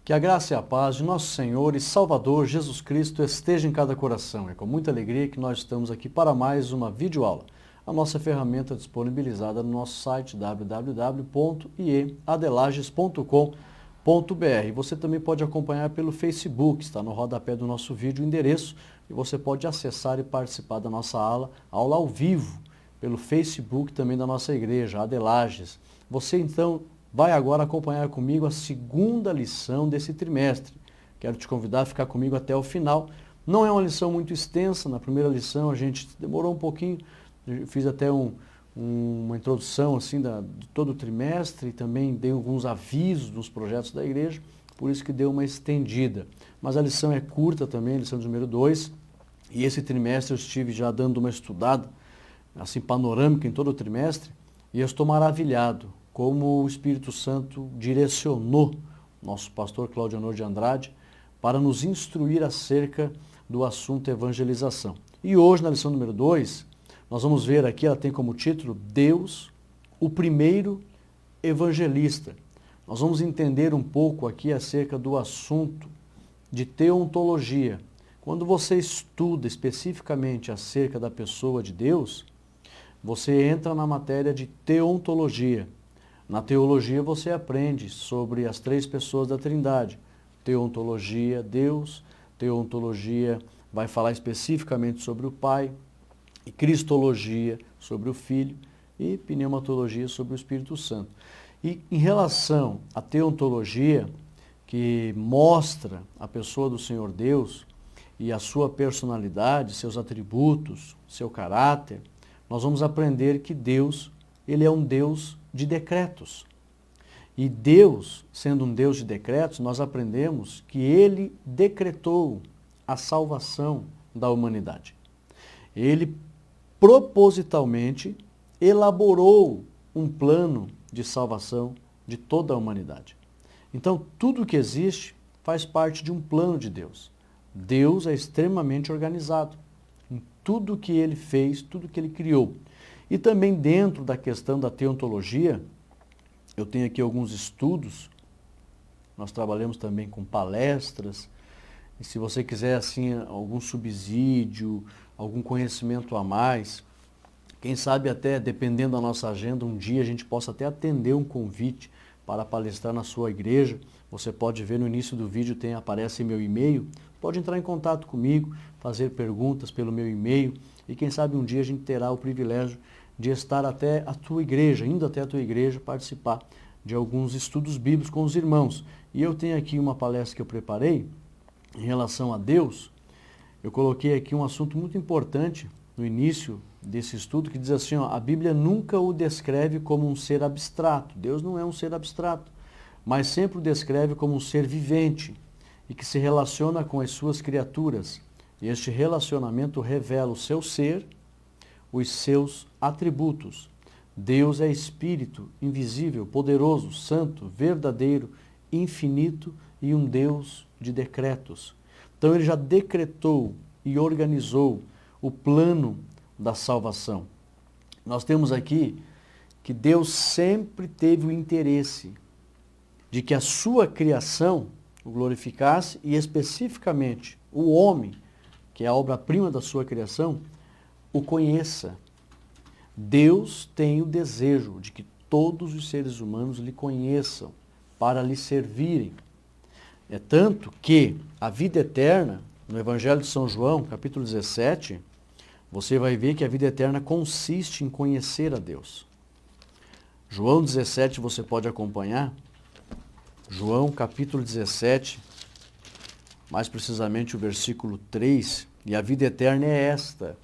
Que a graça e a paz de nosso Senhor e Salvador Jesus Cristo esteja em cada coração. É com muita alegria que nós estamos aqui para mais uma videoaula. A nossa ferramenta disponibilizada no nosso site www.ieadelages.com.br. Você também pode acompanhar pelo Facebook, está no rodapé do nosso vídeo o endereço, e você pode acessar e participar da nossa aula ao vivo, pelo Facebook também da nossa igreja, Adelages. Você então vai agora acompanhar comigo a segunda lição desse trimestre. Quero te convidar a ficar comigo até o final. Não é uma lição muito extensa, na primeira lição a gente demorou um pouquinho, fiz até uma introdução assim de todo o trimestre e também dei alguns avisos dos projetos da igreja, por isso que deu uma estendida. Mas a lição é curta também, a lição número 2, e esse trimestre eu estive já dando uma estudada, assim, panorâmica em todo o trimestre, e eu estou maravilhado como o Espírito Santo direcionou nosso pastor Claudionor de Andrade para nos instruir acerca do assunto evangelização. E hoje, na lição número 2, nós vamos ver aqui, ela tem como título, Deus, o primeiro evangelista. Nós vamos entender um pouco aqui acerca do assunto de teontologia. Quando você estuda especificamente acerca da pessoa de Deus, você entra na matéria de teontologia. Na teologia você aprende sobre as três pessoas da Trindade. Teontologia, Deus, teontologia vai falar especificamente sobre o Pai, e cristologia sobre o Filho, e pneumatologia sobre o Espírito Santo. E em relação à teontologia, que mostra a pessoa do Senhor Deus e a sua personalidade, seus atributos, seu caráter, nós vamos aprender que Deus, ele é um Deus de decretos. E Deus, sendo um Deus de decretos, nós aprendemos que ele decretou a salvação da humanidade. Ele propositalmente elaborou um plano de salvação de toda a humanidade. Então, tudo que existe faz parte de um plano de Deus. Deus é extremamente organizado em tudo que ele fez, tudo que ele criou. E também dentro da questão da teontologia, eu tenho aqui alguns estudos, nós trabalhamos também com palestras, e se você quiser assim algum subsídio, algum conhecimento a mais, quem sabe até, dependendo da nossa agenda, um dia a gente possa até atender um convite para palestrar na sua igreja. Você pode ver no início do vídeo, aparece meu e-mail, pode entrar em contato comigo, fazer perguntas pelo meu e-mail, e quem sabe um dia a gente terá o privilégio de estar até a tua igreja, indo até a tua igreja, participar de alguns estudos bíblicos com os irmãos. E eu tenho aqui uma palestra que eu preparei em relação a Deus. Eu coloquei aqui um assunto muito importante no início desse estudo, que diz assim, a Bíblia nunca o descreve como um ser abstrato. Deus não é um ser abstrato, mas sempre o descreve como um ser vivente e que se relaciona com as suas criaturas. E este relacionamento revela o seu ser, os seus atributos. Deus é espírito, invisível, poderoso, santo, verdadeiro, infinito e um Deus de decretos. Então ele já decretou e organizou o plano da salvação. Nós temos aqui que Deus sempre teve o interesse de que a sua criação o glorificasse e especificamente o homem, que é a obra-prima da sua criação, o conheça. Deus tem o desejo de que todos os seres humanos lhe conheçam, para lhe servirem. É tanto que a vida eterna, no Evangelho de São João, capítulo 17, você vai ver que a vida eterna consiste em conhecer a Deus. João 17, você pode acompanhar. João, capítulo 17, mais precisamente o versículo 3, e a vida eterna é esta,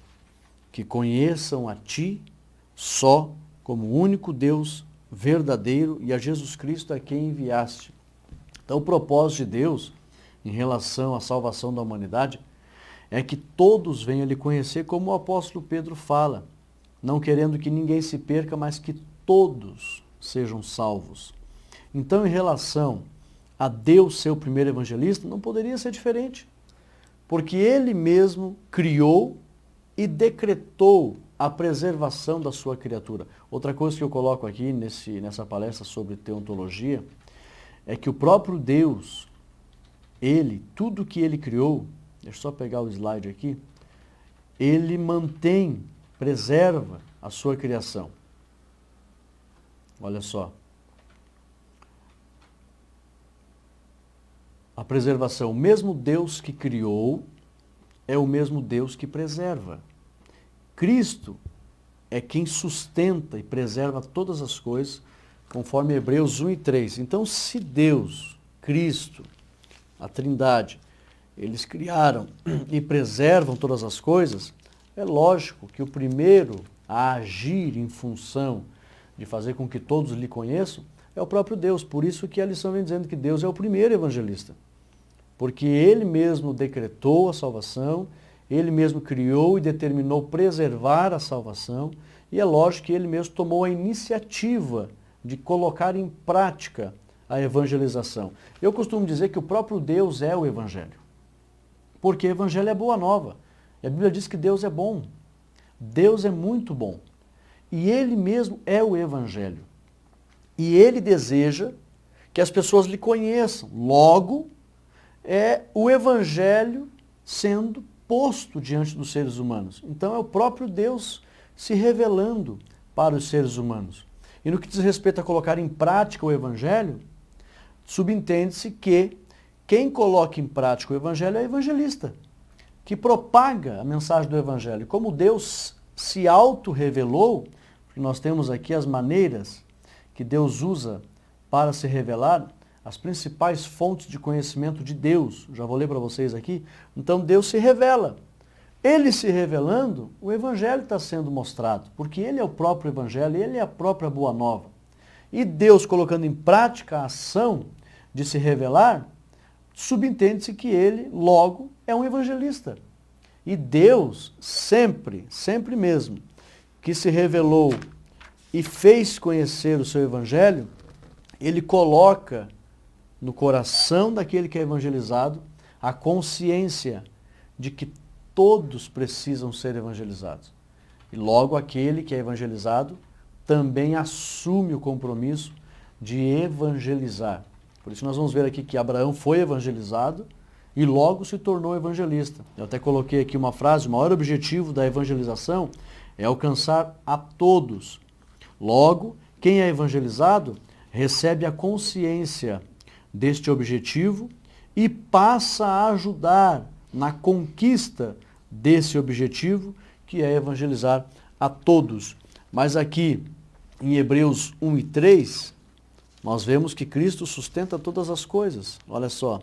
que conheçam a Ti só como o único Deus verdadeiro e a Jesus Cristo a quem enviaste. Então o propósito de Deus em relação à salvação da humanidade é que todos venham lhe conhecer, como o apóstolo Pedro fala, não querendo que ninguém se perca, mas que todos sejam salvos. Então, em relação a Deus ser o primeiro evangelista, não poderia ser diferente, porque ele mesmo criou e decretou a preservação da sua criatura. Outra coisa que eu coloco aqui nessa palestra sobre teontologia é que o próprio Deus ele, tudo que ele criou, deixa eu só pegar o slide aqui, ele mantém, preserva a sua criação. Olha só. A preservação, o mesmo Deus que criou, é o mesmo Deus que preserva. Cristo é quem sustenta e preserva todas as coisas, conforme Hebreus 1 e 3. Então, se Deus, Cristo, a Trindade, eles criaram e preservam todas as coisas, é lógico que o primeiro a agir em função de fazer com que todos lhe conheçam é o próprio Deus. Por isso que a lição vem dizendo que Deus é o primeiro evangelista. Porque ele mesmo decretou a salvação, ele mesmo criou e determinou preservar a salvação, e é lógico que ele mesmo tomou a iniciativa de colocar em prática a evangelização. Eu costumo dizer que o próprio Deus é o Evangelho. Porque o Evangelho é boa nova. E a Bíblia diz que Deus é bom. Deus é muito bom. E ele mesmo é o Evangelho. E ele deseja que as pessoas lhe conheçam. Logo, é o Evangelho sendo posto diante dos seres humanos. Então é o próprio Deus se revelando para os seres humanos. E no que diz respeito a colocar em prática o Evangelho, subentende-se que quem coloca em prática o Evangelho é o evangelista, que propaga a mensagem do Evangelho. Como Deus se auto-revelou, porque nós temos aqui as maneiras que Deus usa para se revelar, as principais fontes de conhecimento de Deus. Já vou ler para vocês aqui. Então Deus se revela. Ele se revelando, o Evangelho está sendo mostrado, porque ele é o próprio Evangelho, ele é a própria Boa Nova. E Deus colocando em prática a ação de se revelar, subentende-se que ele, logo, é um evangelista. E Deus, sempre, sempre mesmo, que se revelou e fez conhecer o seu Evangelho, ele coloca no coração daquele que é evangelizado a consciência de que todos precisam ser evangelizados. E logo aquele que é evangelizado também assume o compromisso de evangelizar. Por isso nós vamos ver aqui que Abraão foi evangelizado e logo se tornou evangelista. Eu até coloquei aqui uma frase: o maior objetivo da evangelização é alcançar a todos. Logo, quem é evangelizado recebe a consciência deste objetivo e passa a ajudar na conquista desse objetivo, que é evangelizar a todos. Mas aqui, em Hebreus 1 e 3, nós vemos que Cristo sustenta todas as coisas. Olha só.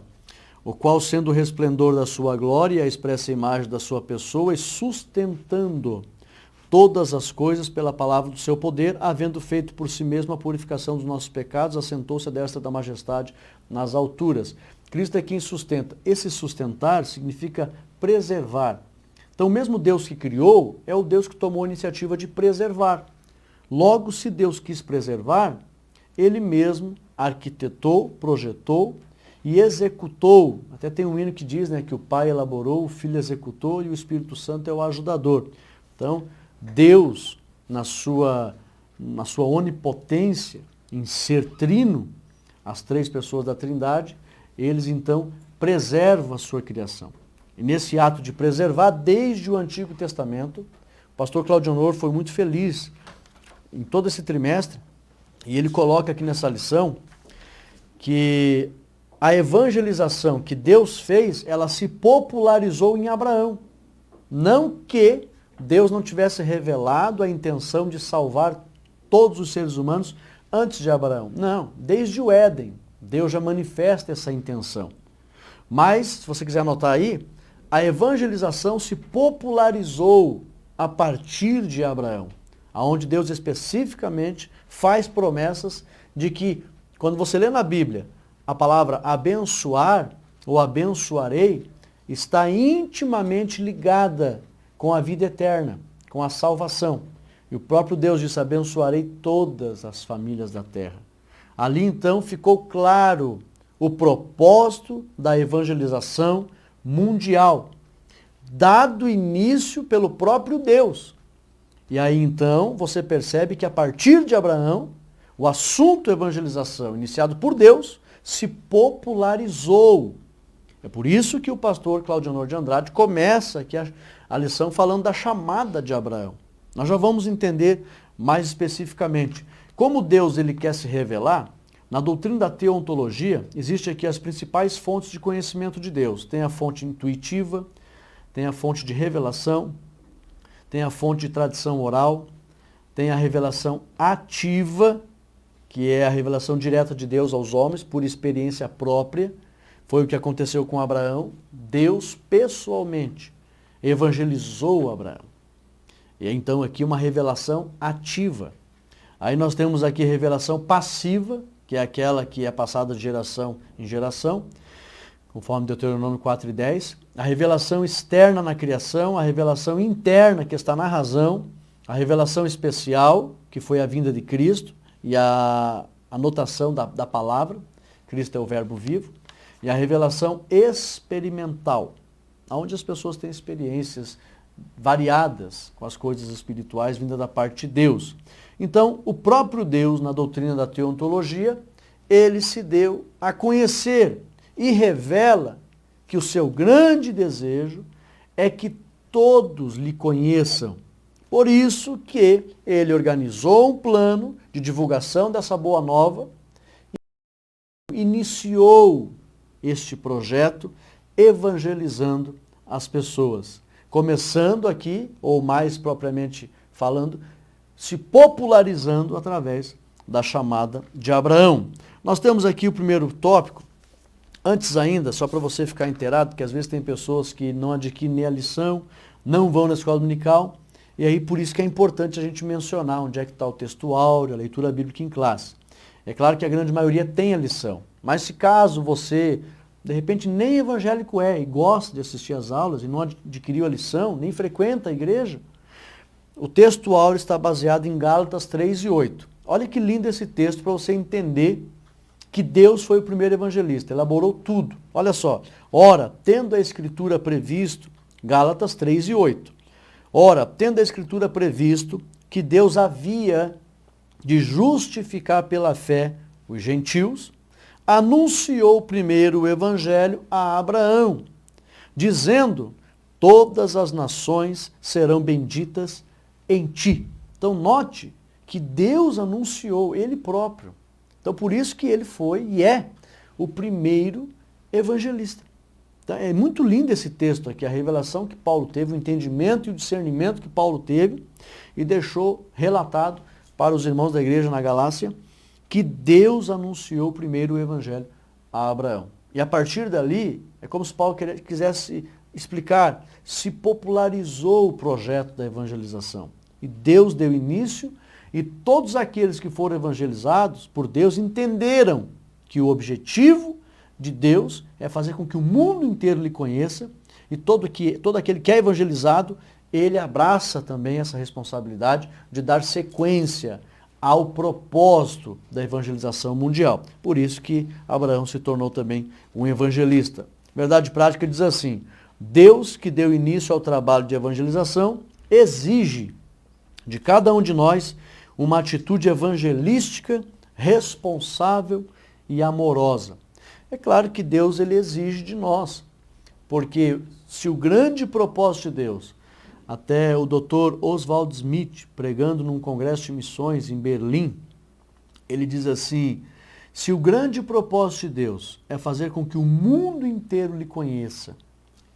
O qual, sendo o resplendor da sua glória e a expressa imagem da sua pessoa, e sustentando todas as coisas pela palavra do seu poder, havendo feito por si mesmo a purificação dos nossos pecados, assentou-se à destra da majestade nas alturas. Cristo é quem sustenta. Esse sustentar significa preservar. Então, mesmo Deus que criou, é o Deus que tomou a iniciativa de preservar. Logo, se Deus quis preservar, ele mesmo arquitetou, projetou e executou. Até tem um hino que diz, né, que o Pai elaborou, o Filho executou e o Espírito Santo é o ajudador. Então, Deus, na sua onipotência, em ser trino, as três pessoas da Trindade, eles então preservam a sua criação. E nesse ato de preservar, desde o Antigo Testamento, o pastor Claudio Honor foi muito feliz em todo esse trimestre, e ele coloca aqui nessa lição que a evangelização que Deus fez, ela se popularizou em Abraão. Não que Deus não tivesse revelado a intenção de salvar todos os seres humanos antes de Abraão. Não, desde o Éden, Deus já manifesta essa intenção. Mas, se você quiser anotar aí, a evangelização se popularizou a partir de Abraão, onde Deus especificamente faz promessas de que, quando você lê na Bíblia, a palavra abençoar ou abençoarei está intimamente ligada com a vida eterna, com a salvação. E o próprio Deus disse: abençoarei todas as famílias da terra. Ali então ficou claro o propósito da evangelização mundial, dado início pelo próprio Deus. E aí então você percebe que a partir de Abraão, o assunto evangelização iniciado por Deus se popularizou É por isso que o pastor Claudianor de Andrade começa aqui a lição falando da chamada de Abraão. Nós já vamos entender mais especificamente. Como Deus ele quer se revelar, na doutrina da teontologia, existem aqui as principais fontes de conhecimento de Deus. Tem a fonte intuitiva, tem a fonte de revelação, tem a fonte de tradição oral, tem a revelação ativa, que é a revelação direta de Deus aos homens por experiência própria. Foi o que aconteceu com Abraão. Deus pessoalmente evangelizou Abraão. E então aqui uma revelação ativa. Aí nós temos aqui revelação passiva, que é aquela que é passada de geração em geração, conforme Deuteronômio 4:10. A revelação externa na criação, a revelação interna que está na razão, a revelação especial, que foi a vinda de Cristo, e a anotação da palavra, Cristo é o verbo vivo, e a revelação experimental, onde as pessoas têm experiências variadas com as coisas espirituais vindas da parte de Deus. Então, o próprio Deus, na doutrina da teontologia, ele se deu a conhecer e revela que o seu grande desejo é que todos lhe conheçam. Por isso que ele organizou um plano de divulgação dessa boa nova e iniciou este projeto evangelizando as pessoas. Começando aqui, ou mais propriamente falando, se popularizando através da chamada de Abraão. Nós temos aqui o primeiro tópico. Antes ainda, só para você ficar inteirado, que às vezes tem pessoas que não adquirem nem a lição, não vão na escola dominical, e aí por isso que é importante a gente mencionar onde é que está o texto áureo, a leitura bíblica em classe. É claro que a grande maioria tem a lição, mas se caso você, de repente, nem evangélico é e gosta de assistir às aulas e não adquiriu a lição, nem frequenta a igreja, o texto áureo está baseado em Gálatas 3:8. Olha que lindo esse texto para você entender que Deus foi o primeiro evangelista, elaborou tudo. Olha só, ora, tendo a Escritura previsto, Gálatas 3:8. Ora, tendo a Escritura previsto que Deus havia de justificar pela fé os gentios, anunciou primeiro o evangelho a Abraão, dizendo, todas as nações serão benditas em ti. Então note que Deus anunciou ele próprio. Então por isso que ele foi e é o primeiro evangelista. Então, é muito lindo esse texto aqui, a revelação que Paulo teve, o entendimento e o discernimento que Paulo teve e deixou relatado para os irmãos da igreja na Galácia que Deus anunciou primeiro o evangelho a Abraão. E a partir dali, é como se Paulo quisesse explicar, se popularizou o projeto da evangelização. E Deus deu início e todos aqueles que foram evangelizados por Deus entenderam que o objetivo de Deus é fazer com que o mundo inteiro lhe conheça e todo aquele que é evangelizado, ele abraça também essa responsabilidade de dar sequência ao propósito da evangelização mundial. Por isso que Abraão se tornou também um evangelista. Verdade prática diz assim, Deus que deu início ao trabalho de evangelização exige de cada um de nós uma atitude evangelística, responsável e amorosa. É claro que Deus ele exige de nós, porque se o grande propósito de Deus, até o Dr. Oswald Smith, pregando num congresso de missões em Berlim, ele diz assim, se o grande propósito de Deus é fazer com que o mundo inteiro lhe conheça,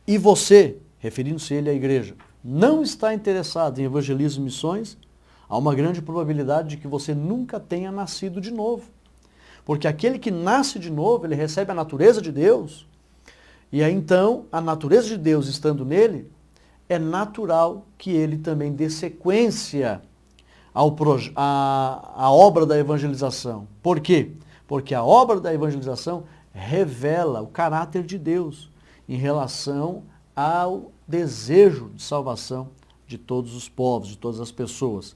e você, referindo-se ele à igreja, não está interessado em evangelismo e missões, há uma grande probabilidade de que você nunca tenha nascido de novo. Porque aquele que nasce de novo, ele recebe a natureza de Deus, e aí então, a natureza de Deus estando nele, é natural que ele também dê sequência à obra da evangelização. Por quê? Porque a obra da evangelização revela o caráter de Deus em relação ao desejo de salvação de todos os povos, de todas as pessoas.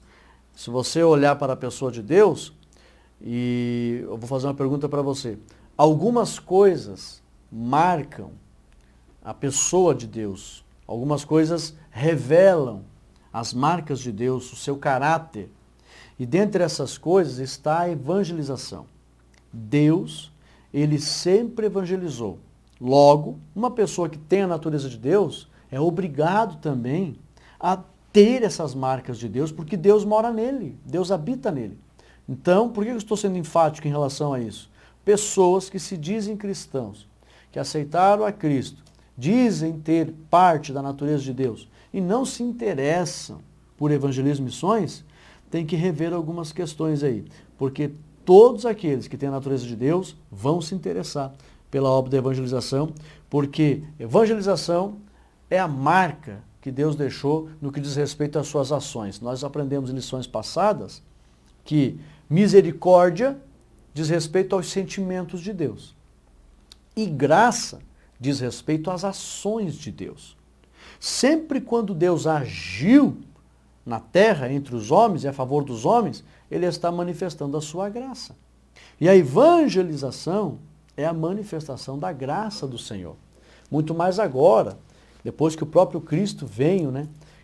Se você olhar para a pessoa de Deus, e eu vou fazer uma pergunta para você. Algumas coisas marcam a pessoa de Deus. Algumas coisas revelam as marcas de Deus, o seu caráter. E dentre essas coisas está a evangelização. Deus, ele sempre evangelizou. Logo, uma pessoa que tem a natureza de Deus é obrigado também a ter essas marcas de Deus, porque Deus mora nele, Deus habita nele. Então, por que eu estou sendo enfático em relação a isso? Pessoas que se dizem cristãos, que aceitaram a Cristo, dizem ter parte da natureza de Deus e não se interessam por evangelismo e missões, tem que rever algumas questões aí, porque todos aqueles que têm a natureza de Deus vão se interessar pela obra da evangelização, porque evangelização é a marca que Deus deixou no que diz respeito às suas ações. Nós aprendemos em lições passadas que misericórdia diz respeito aos sentimentos de Deus e graça diz respeito às ações de Deus. Sempre quando Deus agiu na terra, entre os homens e a favor dos homens, ele está manifestando a sua graça. E a evangelização é a manifestação da graça do Senhor. Muito mais agora, depois que o próprio Cristo veio,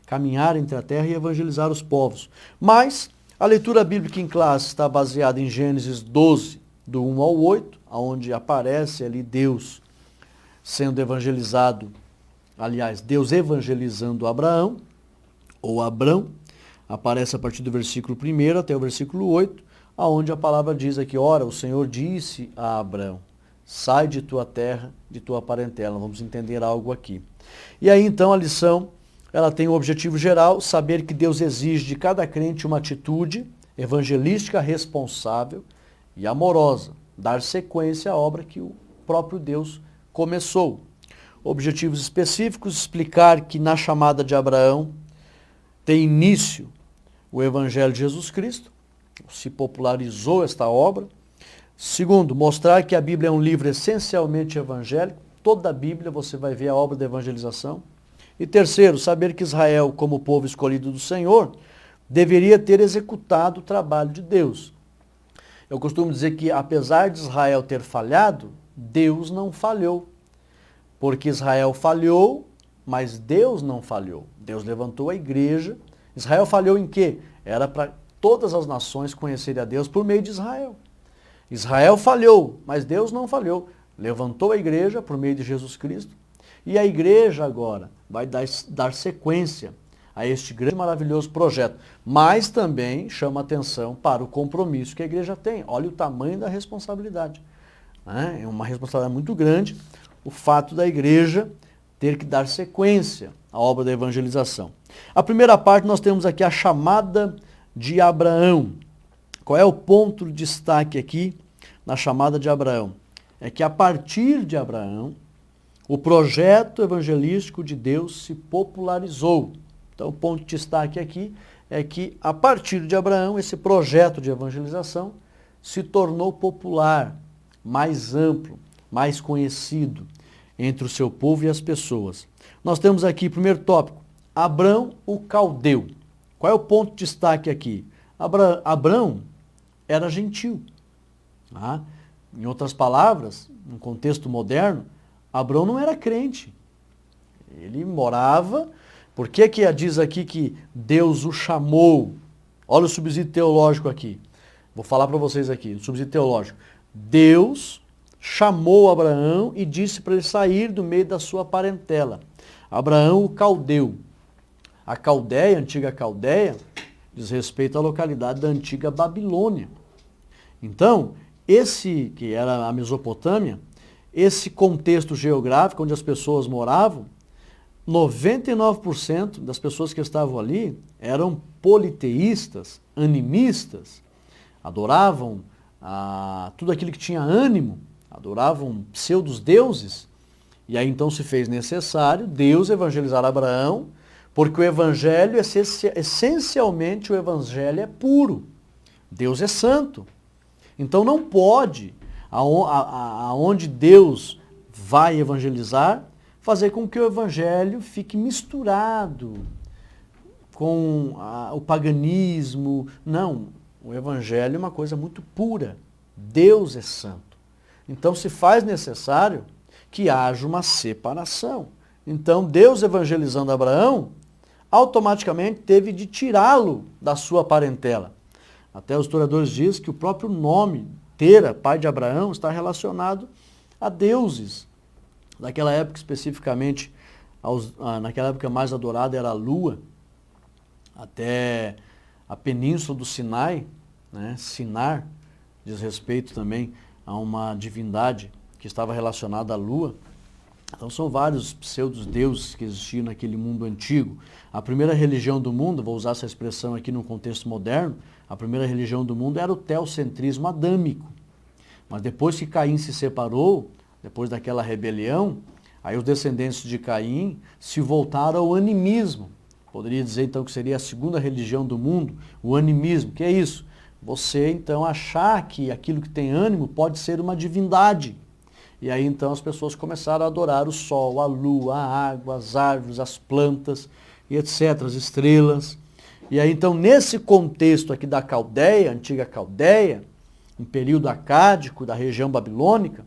caminhar entre a terra e evangelizar os povos. Mas a leitura bíblica em classe está baseada em Gênesis 12, do 1 ao 8, onde aparece ali Deus sendo evangelizado, aliás, Deus evangelizando Abraão, ou Abrão, aparece a partir do versículo 1 até o versículo 8, onde a palavra diz aqui, ora, o Senhor disse a Abrão, sai de tua terra, de tua parentela. Vamos entender algo aqui. E aí então a lição, ela tem o objetivo geral, saber que Deus exige de cada crente uma atitude evangelística responsável e amorosa, dar sequência à obra que o próprio Deus começou. Objetivos específicos, explicar que na chamada de Abraão tem início o Evangelho de Jesus Cristo, se popularizou esta obra. Segundo, mostrar que a Bíblia é um livro essencialmente evangélico, toda a Bíblia você vai ver a obra da evangelização. E terceiro, saber que Israel, como povo escolhido do Senhor, deveria ter executado o trabalho de Deus. Eu costumo dizer que apesar de Israel ter falhado, Deus não falhou. Porque Israel falhou, mas Deus não falhou. Deus levantou a igreja. Israel falhou em quê? Era para todas as nações conhecerem a Deus por meio de Israel. Israel falhou, mas Deus não falhou. Levantou a igreja por meio de Jesus Cristo. E a igreja agora vai dar sequência a este grande e maravilhoso projeto. Mas também chama atenção para o compromisso que a igreja tem. Olha o tamanho da responsabilidade. É uma responsabilidade muito grande o fato da igreja ter que dar sequência à obra da evangelização. A primeira parte nós temos aqui a chamada de Abraão. Qual é o ponto de destaque aqui na chamada de Abraão? É que a partir de Abraão, o projeto evangelístico de Deus se popularizou. Então o ponto de destaque aqui é que a partir de Abraão, esse projeto de evangelização se tornou popular, mais amplo, mais conhecido entre o seu povo e as pessoas. Nós temos aqui, primeiro tópico, Abrão o caldeu. Qual é o ponto de destaque aqui? Abrão era gentil. Em outras palavras, no contexto moderno, Abrão não era crente. Ele morava... Por que diz aqui que Deus o chamou? Olha o subsídio teológico aqui. Vou falar para vocês aqui, o subsídio teológico. Deus chamou Abraão e disse para ele sair do meio da sua parentela. Abraão o caldeu. A Caldeia, a antiga Caldeia, diz respeito à localidade da antiga Babilônia. Então, esse que era a Mesopotâmia, esse contexto geográfico onde as pessoas moravam, 99% das pessoas que estavam ali eram politeístas, animistas, adoravam tudo aquilo que tinha ânimo, adoravam pseudos deuses. E aí então se fez necessário Deus evangelizar Abraão, porque o evangelho, essencialmente o evangelho é puro. Deus é santo. Então não pode, aonde Deus vai evangelizar, fazer com que o evangelho fique misturado com o paganismo. Não, o evangelho é uma coisa muito pura. Deus é santo. Então se faz necessário que haja uma separação. Então Deus evangelizando Abraão, automaticamente teve de tirá-lo da sua parentela. Até os historiadores dizem que o próprio nome Tera, pai de Abraão, está relacionado a deuses. Naquela época especificamente, naquela época mais adorada era a lua, até a península do Sinai, né? Sinar, diz respeito também a uma divindade que estava relacionada à lua. Então são vários pseudo-deuses que existiam naquele mundo antigo. A primeira religião do mundo, vou usar essa expressão aqui num contexto moderno, a primeira religião do mundo era o teocentrismo adâmico. Mas depois que Caim se separou, depois daquela rebelião, aí os descendentes de Caim se voltaram ao animismo. Poderia dizer então que seria a segunda religião do mundo, o animismo. Que é isso? Você então achar que aquilo que tem ânimo pode ser uma divindade. E aí então as pessoas começaram a adorar o sol, a lua, a água, as árvores, as plantas e etc., as estrelas. E aí então nesse contexto aqui da Caldeia, antiga Caldeia, um período acádico da região babilônica,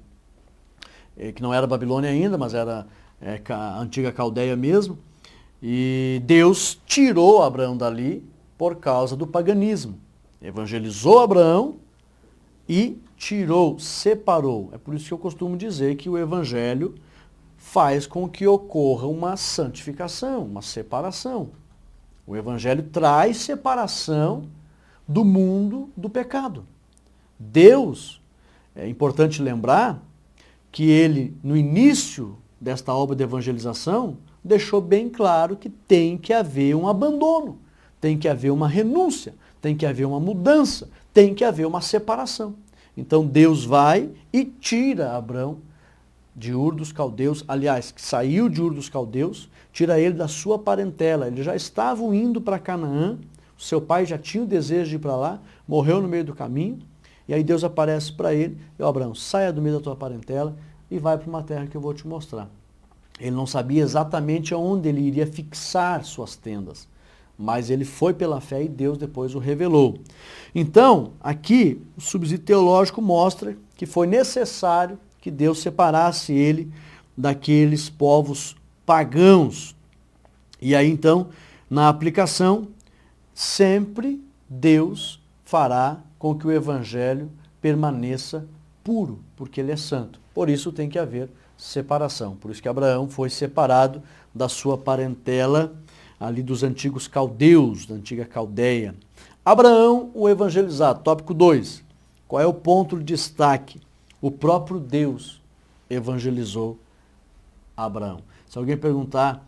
que não era Babilônia ainda, mas era a antiga Caldeia mesmo, e Deus tirou Abraão dali por causa do paganismo. Evangelizou Abraão e tirou, separou. É por isso que eu costumo dizer que o Evangelho faz com que ocorra uma santificação, uma separação. O Evangelho traz separação do mundo do pecado. Deus, é importante lembrar que ele, no início desta obra de evangelização, deixou bem claro que tem que haver um abandono, tem que haver uma renúncia, tem que haver uma mudança, tem que haver uma separação. Então Deus vai e tira Abrão de Ur dos Caldeus, aliás, que saiu de Ur dos Caldeus, tira ele da sua parentela. Eles já estavam indo para Canaã, o seu pai já tinha o desejo de ir para lá, morreu no meio do caminho, e aí Deus aparece para ele, e Abraão, saia do meio da tua parentela e vai para uma terra que eu vou te mostrar. Ele não sabia exatamente aonde ele iria fixar suas tendas, mas ele foi pela fé e Deus depois o revelou. Então, aqui, o subsídio teológico mostra que foi necessário que Deus separasse ele daqueles povos pagãos. E aí, então, na aplicação, sempre Deus fará com que o evangelho permaneça puro, porque ele é santo. Por isso tem que haver separação. Por isso que Abraão foi separado da sua parentela ali dos antigos caldeus, da antiga Caldeia. Abraão, o evangelizado. Tópico 2. Qual é o ponto de destaque? O próprio Deus evangelizou Abraão. Se alguém perguntar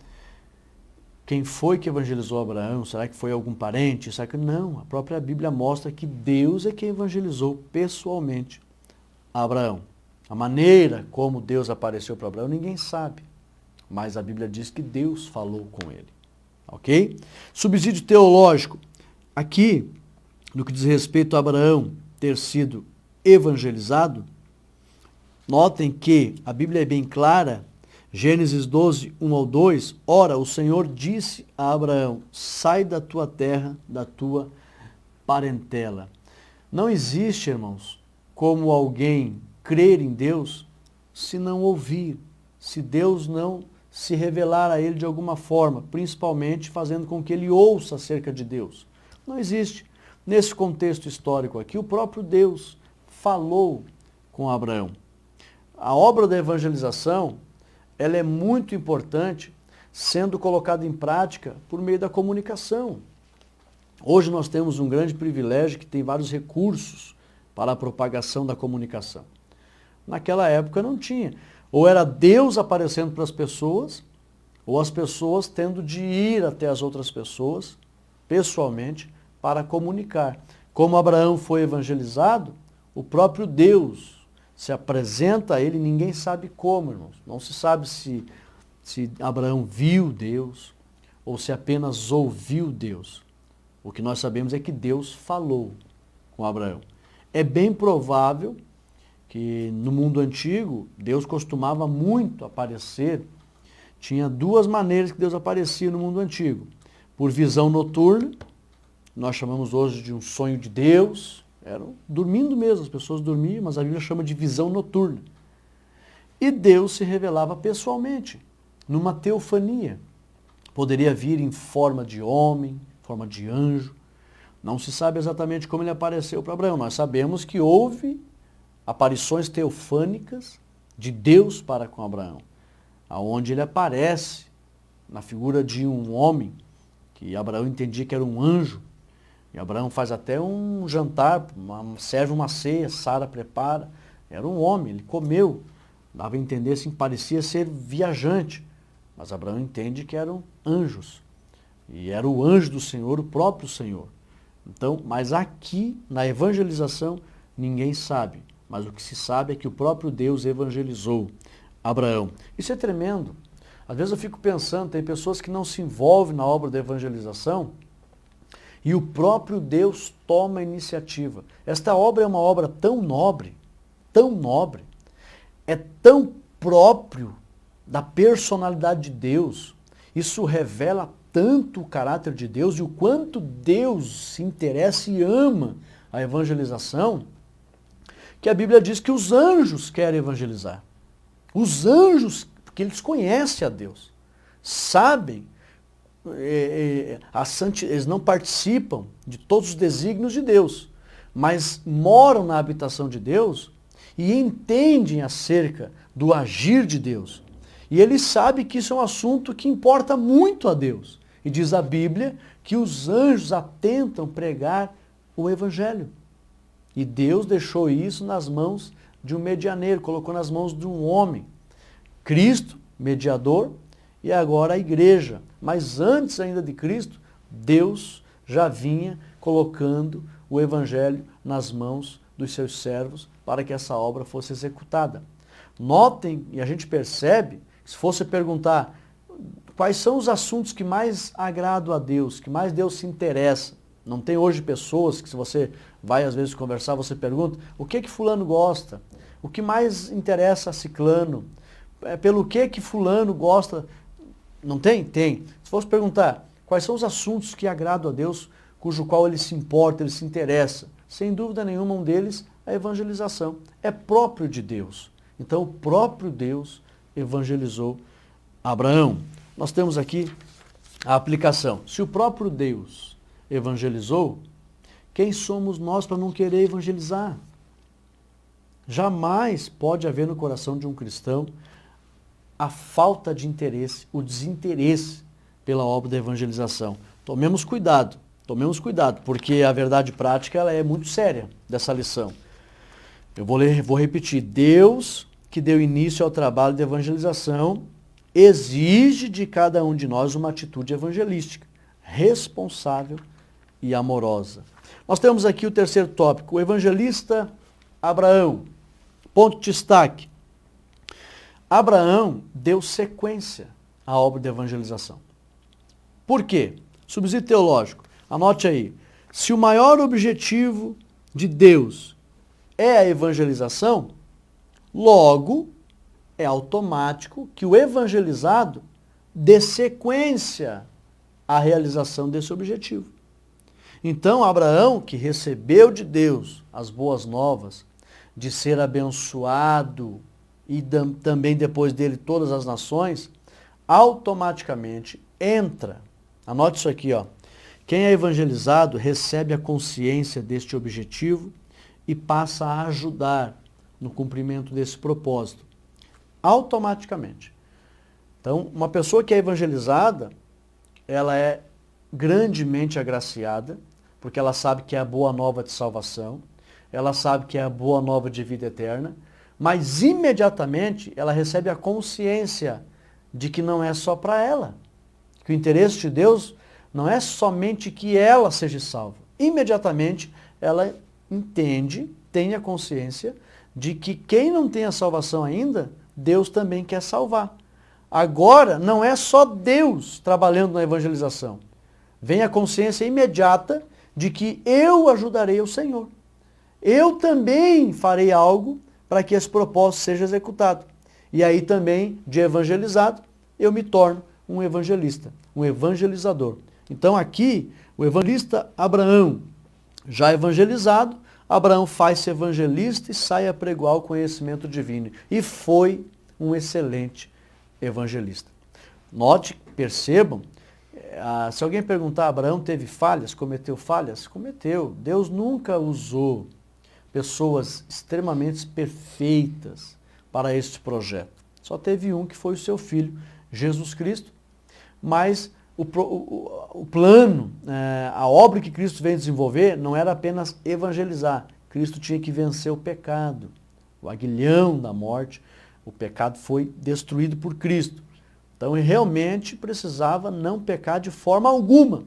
quem foi que evangelizou Abraão, será que foi algum parente? Será que não? A própria Bíblia mostra que Deus é quem evangelizou pessoalmente Abraão. A maneira como Deus apareceu para Abraão, ninguém sabe. Mas a Bíblia diz que Deus falou com ele. Ok? Subsídio teológico. Aqui, no que diz respeito a Abraão ter sido evangelizado, notem que a Bíblia é bem clara, Gênesis 12, 1 ao 2, ora, o Senhor disse a Abraão, sai da tua terra, da tua parentela. Não existe, irmãos, como alguém crer em Deus se não ouvir, se Deus não se revelar a ele de alguma forma, principalmente fazendo com que ele ouça acerca de Deus. Não existe. Nesse contexto histórico aqui, o próprio Deus falou com Abraão. A obra da evangelização, ela é muito importante, sendo colocada em prática por meio da comunicação. Hoje nós temos um grande privilégio que tem vários recursos para a propagação da comunicação. Naquela época não tinha. Ou era Deus aparecendo para as pessoas, ou as pessoas tendo de ir até as outras pessoas, pessoalmente, para comunicar. Como Abraão foi evangelizado, o próprio Deus se apresenta a ele, ninguém sabe como, irmãos. Não se sabe se Abraão viu Deus, ou se apenas ouviu Deus. O que nós sabemos é que Deus falou com Abraão. É bem provável que no mundo antigo, Deus costumava muito aparecer. Tinha duas maneiras que Deus aparecia no mundo antigo. Por visão noturna, nós chamamos hoje de um sonho de Deus, era dormindo mesmo, as pessoas dormiam, mas a Bíblia chama de visão noturna. E Deus se revelava pessoalmente, numa teofania. Poderia vir em forma de homem, forma de anjo. Não se sabe exatamente como ele apareceu para Abraão. Nós sabemos que houve aparições teofânicas de Deus para com Abraão. onde ele aparece na figura de um homem, que Abraão entendia que era um anjo, e Abraão faz até um jantar, serve uma ceia, Sara prepara, era um homem, ele comeu, dava a entender assim, parecia ser viajante, mas Abraão entende que eram anjos, e era o anjo do Senhor, o próprio Senhor. Então, mas aqui, na evangelização, ninguém sabe, mas o que se sabe é que o próprio Deus evangelizou Abraão. Isso é tremendo. Às vezes eu fico pensando, tem pessoas que não se envolvem na obra da evangelização e o próprio Deus toma a iniciativa. Esta obra é uma obra tão nobre, é tão próprio da personalidade de Deus. Isso revela tanto o caráter de Deus e o quanto Deus se interessa e ama a evangelização, que a Bíblia diz que os anjos querem evangelizar. Os anjos, porque eles conhecem a Deus, sabem, eles não participam de todos os desígnios de Deus, mas moram na habitação de Deus e entendem acerca do agir de Deus. E ele sabe que isso é um assunto que importa muito a Deus. E diz a Bíblia que os anjos atentam pregar o Evangelho. E Deus deixou isso nas mãos de um medianeiro, colocou nas mãos de um homem. Cristo, mediador, e agora a igreja. Mas antes ainda de Cristo, Deus já vinha colocando o Evangelho nas mãos dos seus servos para que essa obra fosse executada. Notem, e a gente percebe, se fosse perguntar quais são os assuntos que mais agradam a Deus, que mais Deus se interessa. Não tem hoje pessoas que, se você vai às vezes conversar, você pergunta o que fulano gosta, o que mais interessa a ciclano, pelo que fulano gosta. Não tem? Tem. Se fosse perguntar quais são os assuntos que agradam a Deus, cujo qual ele se importa, ele se interessa, sem dúvida nenhuma um deles é a evangelização. É próprio de Deus. Então o próprio Deus evangelizou Abraão. Nós temos aqui a aplicação. Se o próprio Deus evangelizou, quem somos nós para não querer evangelizar? Jamais pode haver no coração de um cristão a falta de interesse, o desinteresse pela obra da evangelização. Tomemos cuidado, porque a verdade prática ela é muito séria dessa lição. Eu vou repetir. Deus, que deu início ao trabalho de evangelização, exige de cada um de nós uma atitude evangelística, responsável e amorosa. Nós temos aqui o terceiro tópico, o evangelista Abraão. Ponto de destaque. Abraão deu sequência à obra de evangelização. Por quê? Subsídio teológico. Anote aí. Se o maior objetivo de Deus é a evangelização, logo é automático que o evangelizado dê sequência à realização desse objetivo. Então, Abraão, que recebeu de Deus as boas novas, de ser abençoado e também depois dele todas as nações, automaticamente entra. Anote isso aqui, ó. Quem é evangelizado recebe a consciência deste objetivo e passa a ajudar no cumprimento desse propósito. Automaticamente. Então, uma pessoa que é evangelizada, ela é grandemente agraciada, porque ela sabe que é a boa nova de salvação, ela sabe que é a boa nova de vida eterna, mas imediatamente ela recebe a consciência de que não é só para ela, que o interesse de Deus não é somente que ela seja salva. Imediatamente ela entende, tem a consciência de que quem não tem a salvação ainda, Deus também quer salvar. Agora, não é só Deus trabalhando na evangelização. Vem a consciência imediata de que eu ajudarei o Senhor. Eu também farei algo para que esse propósito seja executado. E aí também, de evangelizado, eu me torno um evangelista, um evangelizador. Então aqui, o evangelista Abraão, já evangelizado, Abraão faz-se evangelista e sai a pregoar o conhecimento divino. E foi um excelente evangelista. Note, percebam, se alguém perguntar, Abraão teve falhas, cometeu falhas? Cometeu. Deus nunca usou pessoas extremamente perfeitas para este projeto. Só teve um, que foi o seu Filho, Jesus Cristo. Mas o plano, a obra que Cristo veio desenvolver não era apenas evangelizar. Cristo tinha que vencer o pecado, o aguilhão da morte. O pecado foi destruído por Cristo. Então ele realmente precisava não pecar de forma alguma.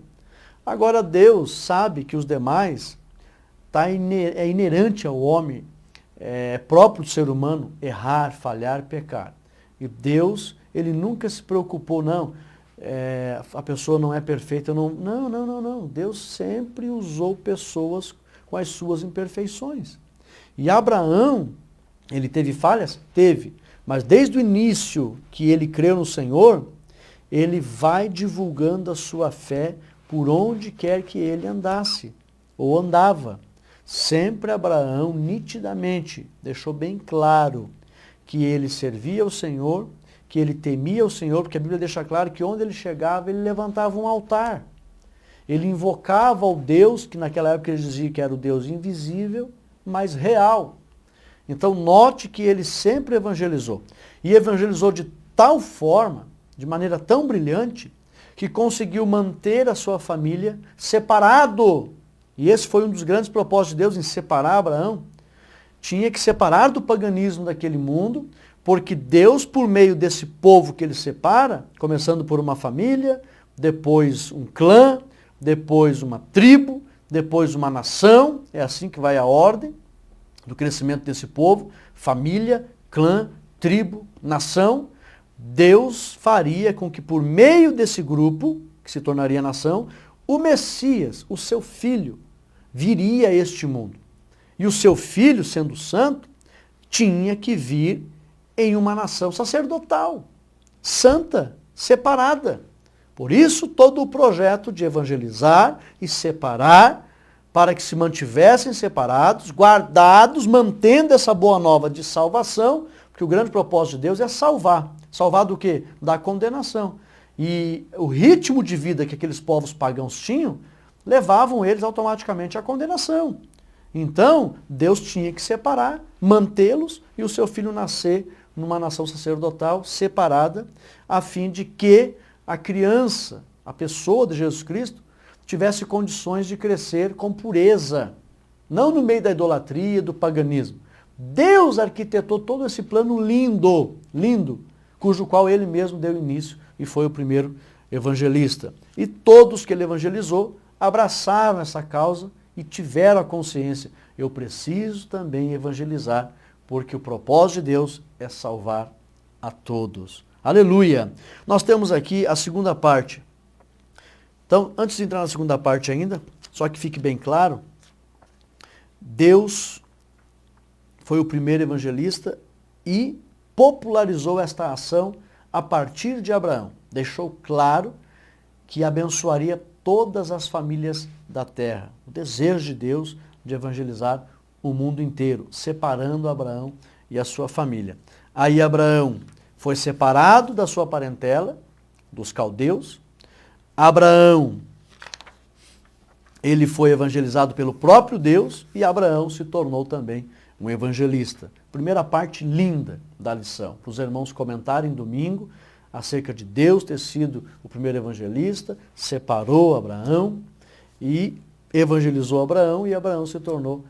Agora Deus sabe que os demais é inerente ao homem, é próprio do ser humano errar, falhar, pecar. E Deus, ele nunca se preocupou, não, a pessoa não é perfeita, não. Deus sempre usou pessoas com as suas imperfeições. E Abraão, ele teve falhas? Teve. Mas desde o início que ele creu no Senhor, ele vai divulgando a sua fé por onde quer que ele andasse, ou andava. Sempre Abraão, nitidamente, deixou bem claro que ele servia ao Senhor, que ele temia o Senhor, porque a Bíblia deixa claro que onde ele chegava, ele levantava um altar. Ele invocava ao Deus, que naquela época ele dizia que era o Deus invisível, mas real. Então note que ele sempre evangelizou. E evangelizou de tal forma, de maneira tão brilhante, que conseguiu manter a sua família separado. E esse foi um dos grandes propósitos de Deus em separar Abraão. Tinha que separar do paganismo daquele mundo, porque Deus, por meio desse povo que ele separa, começando por uma família, depois um clã, depois uma tribo, depois uma nação, é assim que vai a ordem do crescimento desse povo, família, clã, tribo, nação. Deus faria com que por meio desse grupo, que se tornaria nação, o Messias, o seu filho, viria a este mundo. E o seu filho, sendo santo, tinha que vir em uma nação sacerdotal, santa, separada. Por isso todo o projeto de evangelizar e separar, para que se mantivessem separados, guardados, mantendo essa boa nova de salvação, porque o grande propósito de Deus é salvar. Salvar do quê? Da condenação. E o ritmo de vida que aqueles povos pagãos tinham, levavam eles automaticamente à condenação. Então, Deus tinha que separar, mantê-los e o seu filho nascer numa nação sacerdotal separada, a fim de que a criança, a pessoa de Jesus Cristo, tivesse condições de crescer com pureza, não no meio da idolatria, do paganismo. Deus arquitetou todo esse plano lindo, cujo qual ele mesmo deu início e foi o primeiro evangelista. E todos que ele evangelizou abraçaram essa causa e tiveram a consciência, eu preciso também evangelizar, porque o propósito de Deus é salvar a todos. Aleluia! Nós temos aqui a segunda parte. Então, antes de entrar na segunda parte ainda, só que fique bem claro, Deus foi o primeiro evangelista e popularizou esta ação a partir de Abraão. Deixou claro que abençoaria todas as famílias da terra. O desejo de Deus de evangelizar o mundo inteiro, separando Abraão e a sua família. Aí Abraão foi separado da sua parentela, dos caldeus. Abraão, ele foi evangelizado pelo próprio Deus e Abraão se tornou também um evangelista. Primeira parte linda da lição, para os irmãos comentarem domingo acerca de Deus ter sido o primeiro evangelista, separou Abraão e evangelizou Abraão e Abraão se tornou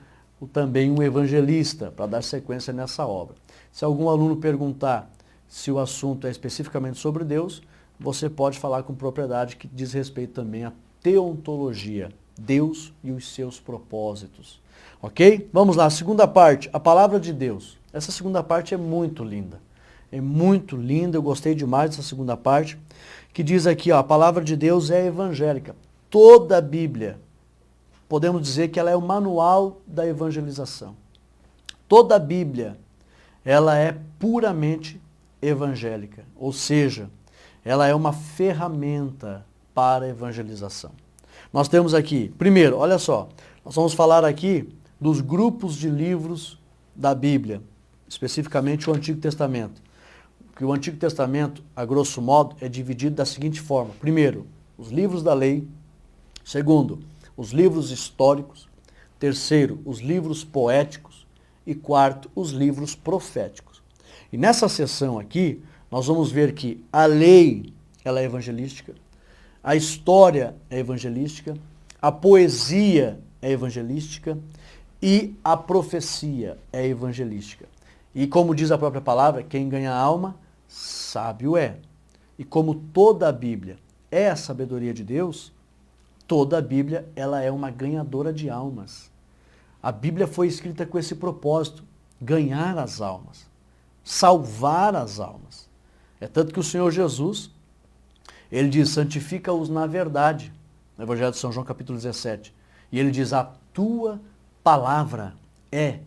também um evangelista, para dar sequência nessa obra. Se algum aluno perguntar se o assunto é especificamente sobre Deus, você pode falar com propriedade que diz respeito também à teontologia, Deus e os seus propósitos. Ok? Vamos lá, segunda parte, a palavra de Deus. Essa segunda parte é muito linda. É muito linda, eu gostei demais dessa segunda parte, que diz aqui, ó, a palavra de Deus é evangélica. Toda a Bíblia, podemos dizer que ela é o manual da evangelização. Toda a Bíblia, ela é puramente evangélica, ou seja, ela é uma ferramenta para a evangelização. Nós temos aqui, primeiro, olha só, nós vamos falar aqui dos grupos de livros da Bíblia, especificamente o Antigo Testamento. Que o Antigo Testamento, a grosso modo, é dividido da seguinte forma. Primeiro, os livros da lei. Segundo, os livros históricos. Terceiro, os livros poéticos. E quarto, os livros proféticos. E nessa sessão aqui, nós vamos ver que a lei, ela é evangelística, a história é evangelística, a poesia é evangelística e a profecia é evangelística. E como diz a própria palavra, quem ganha alma, sábio é. E como toda a Bíblia é a sabedoria de Deus, toda a Bíblia ela é uma ganhadora de almas. A Bíblia foi escrita com esse propósito, ganhar as almas, salvar as almas. É tanto que o Senhor Jesus, ele diz, santifica-os na verdade, no Evangelho de São João capítulo 17. E ele diz, a tua palavra é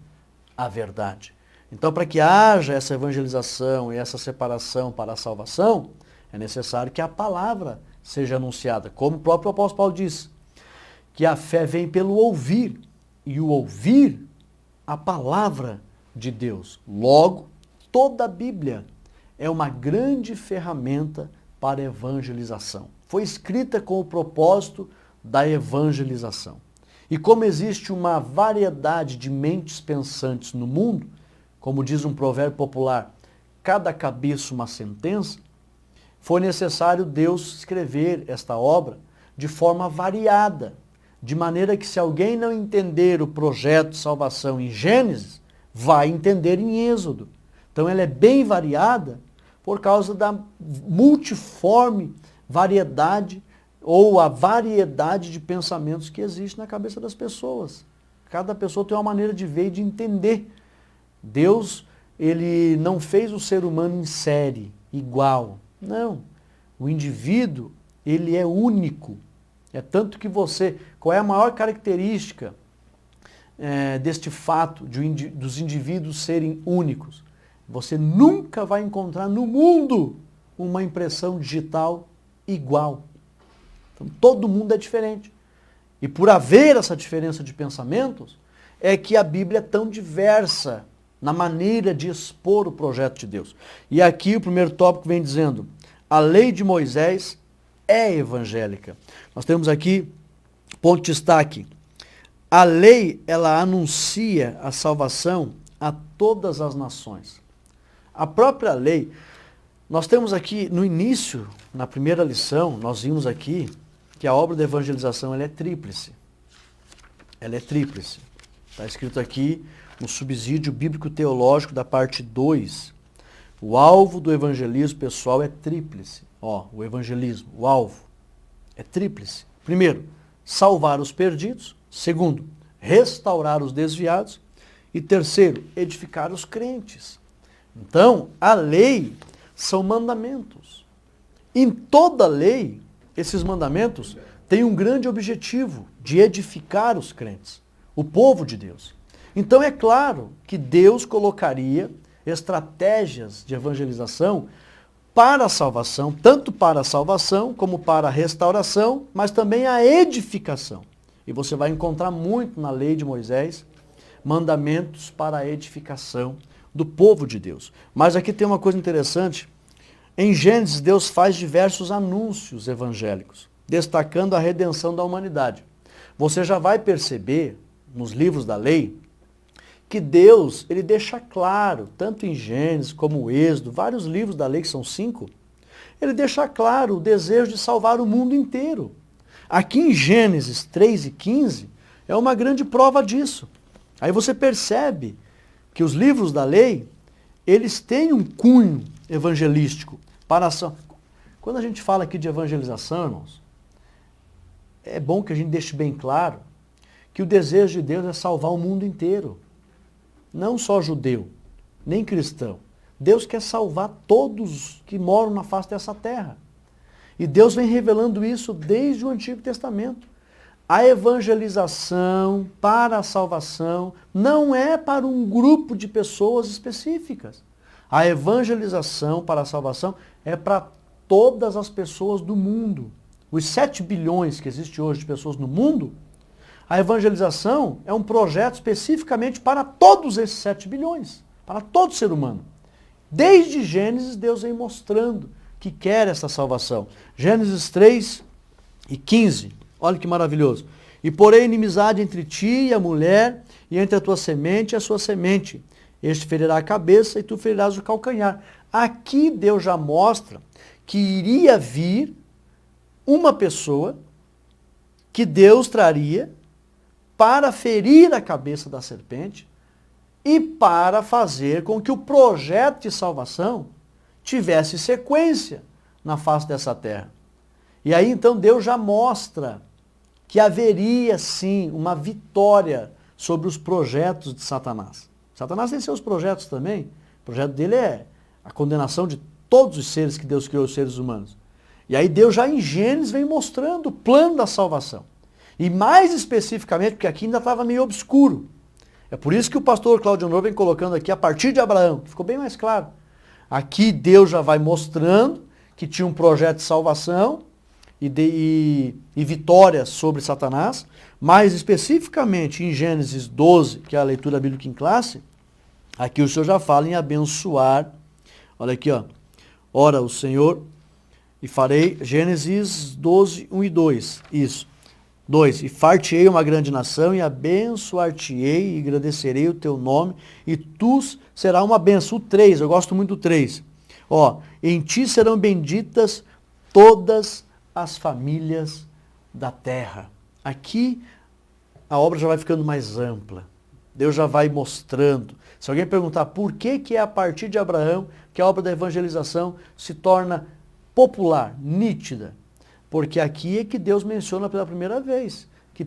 a verdade. Então, para que haja essa evangelização e essa separação para a salvação, é necessário que a palavra seja anunciada. Como o próprio apóstolo Paulo diz, que a fé vem pelo ouvir, e o ouvir a palavra de Deus. Logo, toda a Bíblia é uma grande ferramenta para a evangelização. Foi escrita com o propósito da evangelização. E como existe uma variedade de mentes pensantes no mundo, como diz um provérbio popular, cada cabeça uma sentença, foi necessário Deus escrever esta obra de forma variada, de maneira que se alguém não entender o projeto de salvação em Gênesis, vai entender em Êxodo. Então ela é bem variada por causa da multiforme variedade ou a variedade de pensamentos que existe na cabeça das pessoas. Cada pessoa tem uma maneira de ver e de entender. Deus, ele não fez o ser humano em série, igual. Não. O indivíduo, ele é único. É tanto que qual é a maior característica deste fato dos indivíduos serem únicos? Você nunca vai encontrar no mundo uma impressão digital igual. Então, todo mundo é diferente. E por haver essa diferença de pensamentos, é que a Bíblia é tão diversa na maneira de expor o projeto de Deus. E aqui o primeiro tópico vem dizendo, a lei de Moisés é evangélica. Nós temos aqui, ponto de destaque, a lei, ela anuncia a salvação a todas as nações. A própria lei, nós temos aqui no início, na primeira lição, nós vimos aqui que a obra da evangelização ela é tríplice. Ela é tríplice. Está escrito aqui no subsídio bíblico-teológico da parte 2. O alvo do evangelismo pessoal é tríplice. O evangelismo, o alvo, é tríplice. Primeiro, salvar os perdidos. Segundo, restaurar os desviados. E terceiro, edificar os crentes. Então, a lei são mandamentos. Em toda lei, esses mandamentos têm um grande objetivo de edificar os crentes, o povo de Deus. Então é claro que Deus colocaria estratégias de evangelização para a salvação, tanto para a salvação como para a restauração, mas também a edificação. E você vai encontrar muito na lei de Moisés mandamentos para a edificação do povo de Deus. Mas aqui tem uma coisa interessante. Em Gênesis, Deus faz diversos anúncios evangélicos, destacando a redenção da humanidade. Você já vai perceber, nos livros da lei, que Deus, ele deixa claro, tanto em Gênesis como Êxodo, vários livros da lei, que são 5, ele deixa claro o desejo de salvar o mundo inteiro. Aqui em Gênesis 3 e 15, é uma grande prova disso. Aí você percebe que os livros da lei, eles têm um cunho evangelístico para a ação. Quando a gente fala aqui de evangelização, irmãos, é bom que a gente deixe bem claro que o desejo de Deus é salvar o mundo inteiro. Não só judeu, nem cristão. Deus quer salvar todos que moram na face dessa terra. E Deus vem revelando isso desde o Antigo Testamento. A evangelização para a salvação não é para um grupo de pessoas específicas. A evangelização para a salvação é para todas as pessoas do mundo. Os 7 bilhões que existem hoje de pessoas no mundo, a evangelização é um projeto especificamente para todos esses 7 bilhões, para todo ser humano. Desde Gênesis, Deus vem mostrando que quer essa salvação. Gênesis 3 e 15, olha que maravilhoso. E porém inimizade entre ti e a mulher, e entre a tua semente e a sua semente. este ferirá a cabeça e tu ferirás o calcanhar. Aqui Deus já mostra que iria vir uma pessoa que Deus traria para ferir a cabeça da serpente e para fazer com que o projeto de salvação tivesse sequência na face dessa terra. E aí então Deus já mostra que haveria sim uma vitória sobre os projetos de Satanás. Satanás tem seus projetos também. O projeto dele é a condenação de todos os seres que Deus criou, os seres humanos. E aí Deus já em Gênesis vem mostrando o plano da salvação. E mais especificamente, porque aqui ainda estava meio obscuro. É por isso que o pastor Cláudio Honor vem colocando aqui a partir de Abraão, que ficou bem mais claro. Aqui Deus já vai mostrando que tinha um projeto de salvação e vitória sobre Satanás. Mais especificamente em Gênesis 12, que é a leitura bíblica em classe, aqui o Senhor já fala em abençoar. Olha aqui, ó. Ora, o Senhor, e farei, Gênesis 12, 1 e 2. Isso. 2. E far-te-ei uma grande nação, e abençoar-te-ei, e engrandecerei o teu nome, e tu serás uma bênção. O 3, eu gosto muito do 3. Ó, em ti serão benditas todas as famílias da terra. Aqui a obra já vai ficando mais ampla. Deus já vai mostrando. Se alguém perguntar por que é a partir de Abraão que a obra da evangelização se torna popular, nítida, porque aqui é que Deus menciona pela primeira vez que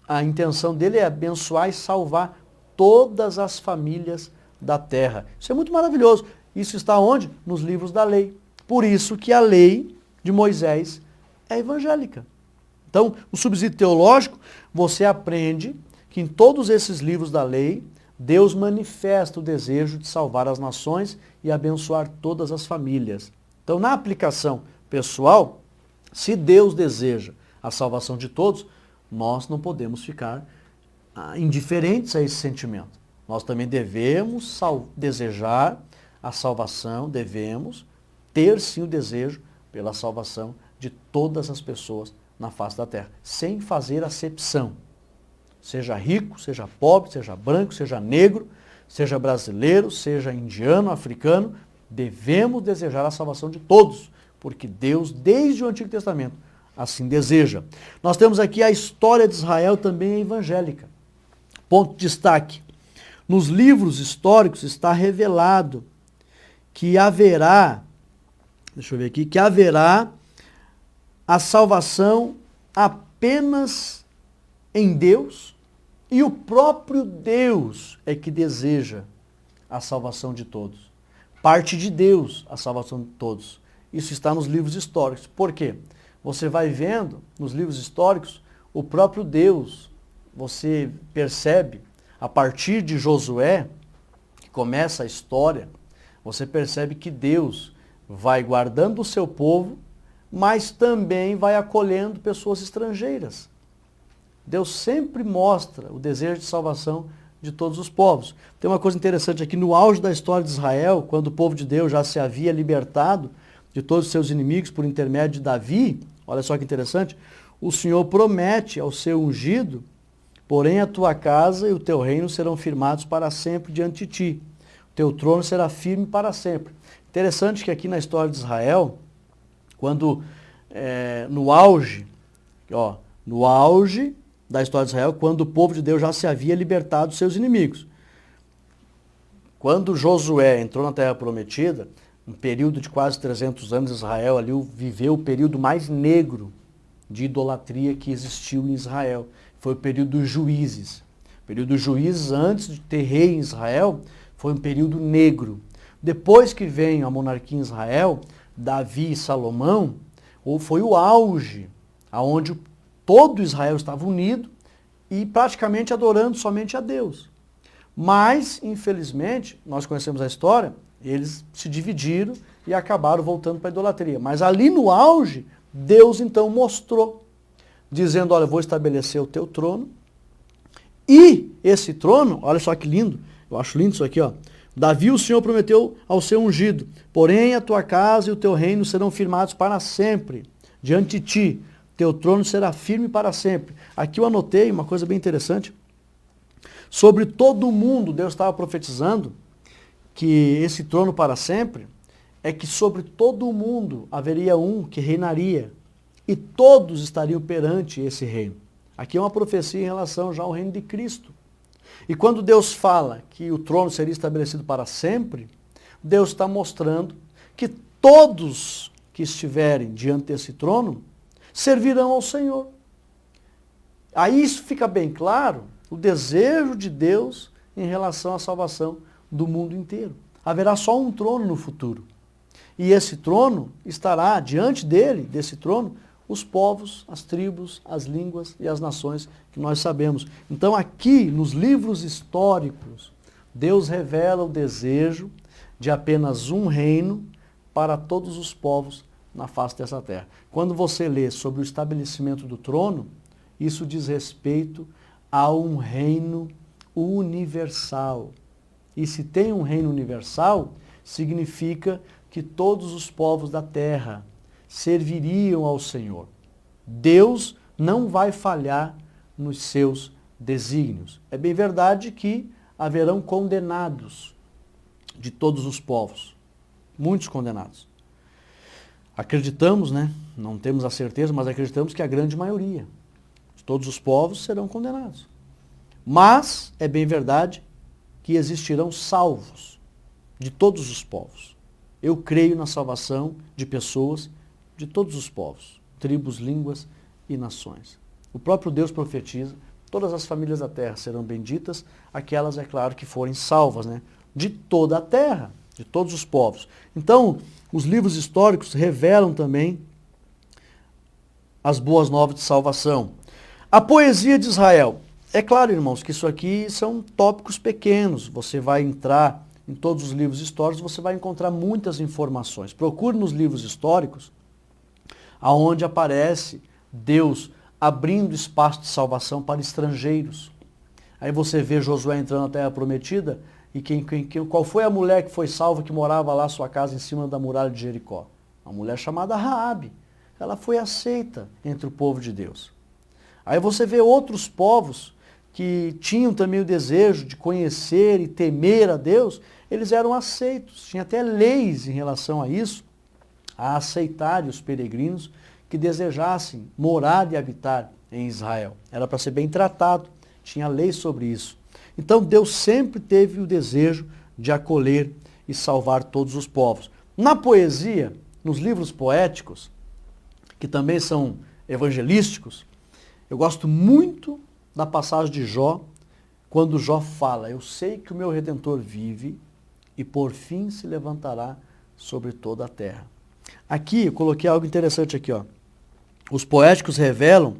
a intenção dele é abençoar e salvar todas as famílias da terra. Isso é muito maravilhoso. Isso está onde? Nos livros da lei. Por isso que a lei de Moisés é evangélica. Então, o subsídio teológico, você aprende que em todos esses livros da lei, Deus manifesta o desejo de salvar as nações e abençoar todas as famílias. Então, na aplicação pessoal, se Deus deseja a salvação de todos, nós não podemos ficar indiferentes a esse sentimento. Nós também devemos desejar a salvação, devemos ter sim o desejo pela salvação de todas as pessoas na face da terra, sem fazer acepção. Seja rico, seja pobre, seja branco, seja negro, seja brasileiro, seja indiano, africano, devemos desejar a salvação de todos, porque Deus, desde o Antigo Testamento, assim deseja. Nós temos aqui a história de Israel também evangélica. Ponto de destaque. Nos livros históricos está revelado que haverá, deixa eu ver aqui, que haverá a salvação apenas em Deus, e o próprio Deus é que deseja a salvação de todos. Parte de Deus a salvação de todos. Isso está nos livros históricos. Por quê? Você vai vendo nos livros históricos o próprio Deus. Você percebe, a partir de Josué, que começa a história, você percebe que Deus vai guardando o seu povo, mas também vai acolhendo pessoas estrangeiras. Deus sempre mostra o desejo de salvação de todos os povos. Tem uma coisa interessante aqui, no auge da história de Israel, quando o povo de Deus já se havia libertado de todos os seus inimigos por intermédio de Davi, olha só que interessante, o Senhor promete ao seu ungido, porém a tua casa e o teu reino serão firmados para sempre diante de ti. O teu trono será firme para sempre. Interessante que aqui na história de Israel, quando no auge da história de Israel, quando o povo de Deus já se havia libertado dos seus inimigos. Quando Josué entrou na Terra Prometida, um período de quase 300 anos, Israel ali viveu o período mais negro de idolatria que existiu em Israel. Foi o período dos juízes. O período dos juízes, antes de ter rei em Israel, foi um período negro. Depois que veio a monarquia em Israel, Davi e Salomão, foi o auge, onde todo Israel estava unido e praticamente adorando somente a Deus. Mas, infelizmente, nós conhecemos a história, eles se dividiram e acabaram voltando para a idolatria. Mas ali no auge, Deus então mostrou, dizendo, olha, eu vou estabelecer o teu trono, e esse trono, olha só que lindo, eu acho lindo isso aqui, ó. Davi, o Senhor prometeu ao seu ungido, porém a tua casa e o teu reino serão firmados para sempre, diante de ti, teu trono será firme para sempre. Aqui eu anotei uma coisa bem interessante, sobre todo o mundo, Deus estava profetizando que esse trono para sempre é que sobre todo o mundo haveria um que reinaria e todos estariam perante esse reino. Aqui é uma profecia em relação já ao reino de Cristo. E quando Deus fala que o trono seria estabelecido para sempre, Deus está mostrando que todos que estiverem diante desse trono servirão ao Senhor. Aí isso fica bem claro, o desejo de Deus em relação à salvação do mundo inteiro. Haverá só um trono no futuro. E esse trono estará diante dele, desse trono, os povos, as tribos, as línguas e as nações que nós sabemos. Então aqui, nos livros históricos, Deus revela o desejo de apenas um reino para todos os povos na face dessa terra. Quando você lê sobre o estabelecimento do trono, isso diz respeito a um reino universal. E se tem um reino universal, significa que todos os povos da terra serviriam ao Senhor. Deus não vai falhar nos seus desígnios. É bem verdade que haverão condenados de todos os povos, muitos condenados. Acreditamos, né? Não temos a certeza, mas acreditamos que a grande maioria de todos os povos serão condenados. Mas é bem verdade que existirão salvos de todos os povos. Eu creio na salvação de pessoas de todos os povos, tribos, línguas e nações. O próprio Deus profetiza, todas as famílias da terra serão benditas, aquelas, é claro, que forem salvas, né? De toda a terra, de todos os povos. Então, os livros históricos revelam também as boas novas de salvação. A poesia de Israel. É claro, irmãos, que isso aqui são tópicos pequenos. Você vai entrar em todos os livros históricos, você vai encontrar muitas informações. Procure nos livros históricos aonde aparece Deus abrindo espaço de salvação para estrangeiros. Aí você vê Josué entrando na terra prometida e qual foi a mulher que foi salva que morava lá sua casa em cima da muralha de Jericó? Uma mulher chamada Raabe. Ela foi aceita entre o povo de Deus. Aí você vê outros povos que tinham também o desejo de conhecer e temer a Deus, eles eram aceitos. Tinha até leis em relação a isso, a aceitarem os peregrinos que desejassem morar e habitar em Israel. Era para ser bem tratado, tinha lei sobre isso. Então Deus sempre teve o desejo de acolher e salvar todos os povos. Na poesia, nos livros poéticos, que também são evangelísticos, eu gosto muito da passagem de Jó, quando Jó fala: eu sei que o meu Redentor vive e por fim se levantará sobre toda a terra. Aqui, eu coloquei algo interessante aqui, ó. Os poéticos revelam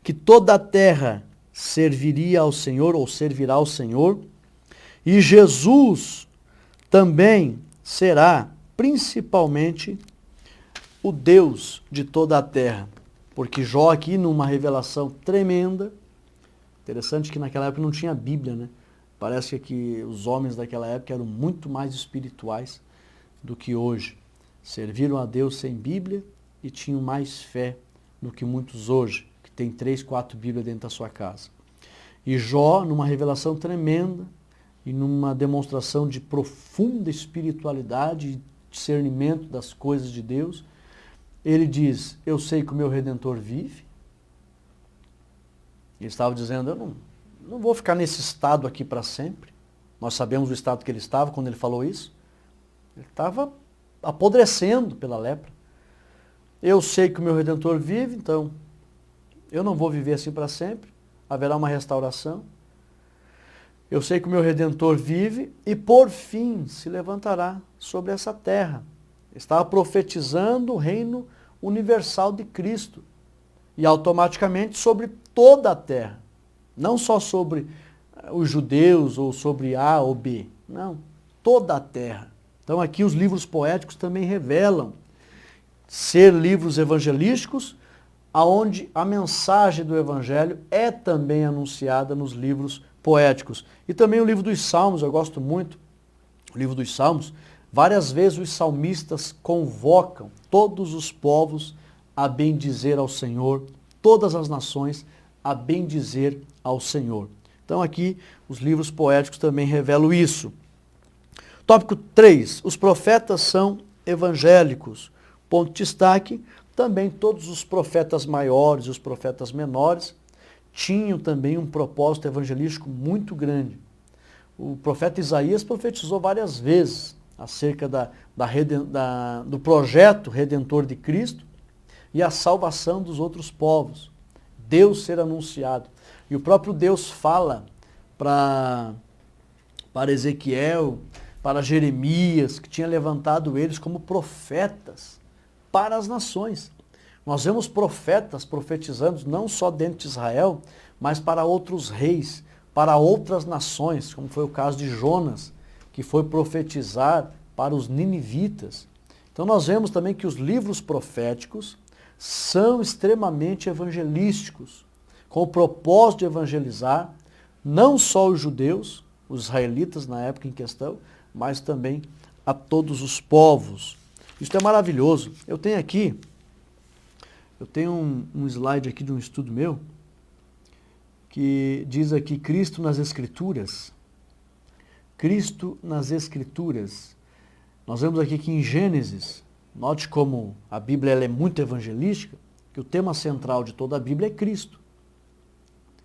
que toda a terra serviria ao Senhor ou servirá ao Senhor, e Jesus também será principalmente o Deus de toda a terra. Porque Jó aqui, numa revelação tremenda, interessante que naquela época não tinha Bíblia, né? Parece que os homens daquela época eram muito mais espirituais do que hoje. Serviram a Deus sem Bíblia e tinham mais fé do que muitos hoje, que tem 3, 4 Bíblias dentro da sua casa. E Jó, numa revelação tremenda e numa demonstração de profunda espiritualidade e discernimento das coisas de Deus, ele diz: eu sei que o meu Redentor vive. Ele estava dizendo: eu não vou ficar nesse estado aqui para sempre. Nós sabemos o estado que ele estava quando ele falou isso. Ele estava apodrecendo pela lepra. Eu sei que o meu Redentor vive, então eu não vou viver assim para sempre. Haverá uma restauração. Eu sei que o meu Redentor vive e por fim se levantará sobre essa terra. Estava profetizando o reino universal de Cristo. E automaticamente sobre toda a terra. Não só sobre os judeus ou sobre A ou B. Não, toda a terra. Então aqui os livros poéticos também revelam ser livros evangelísticos, aonde a mensagem do evangelho é também anunciada nos livros poéticos. E também o livro dos Salmos, eu gosto muito, o livro dos Salmos, várias vezes os salmistas convocam todos os povos a bendizer ao Senhor, todas as nações a bendizer ao Senhor. Então aqui os livros poéticos também revelam isso. Tópico 3, os profetas são evangélicos. Ponto de destaque, também todos os profetas maiores e os profetas menores tinham também um propósito evangelístico muito grande. O profeta Isaías profetizou várias vezes acerca do projeto redentor de Cristo e a salvação dos outros povos. Deus ser anunciado. E o próprio Deus fala para Ezequiel, para Jeremias, que tinha levantado eles como profetas para as nações. Nós vemos profetas profetizando não só dentro de Israel, mas para outros reis, para outras nações, como foi o caso de Jonas, que foi profetizar para os ninivitas. Então nós vemos também que os livros proféticos são extremamente evangelísticos, com o propósito de evangelizar não só os judeus, os israelitas na época em questão, mas também a todos os povos. Isso é maravilhoso. Eu tenho um slide aqui de um estudo meu, que diz aqui Cristo nas Escrituras. Cristo nas Escrituras. Nós vemos aqui que em Gênesis, note como a Bíblia ela é muito evangelística, que o tema central de toda a Bíblia é Cristo.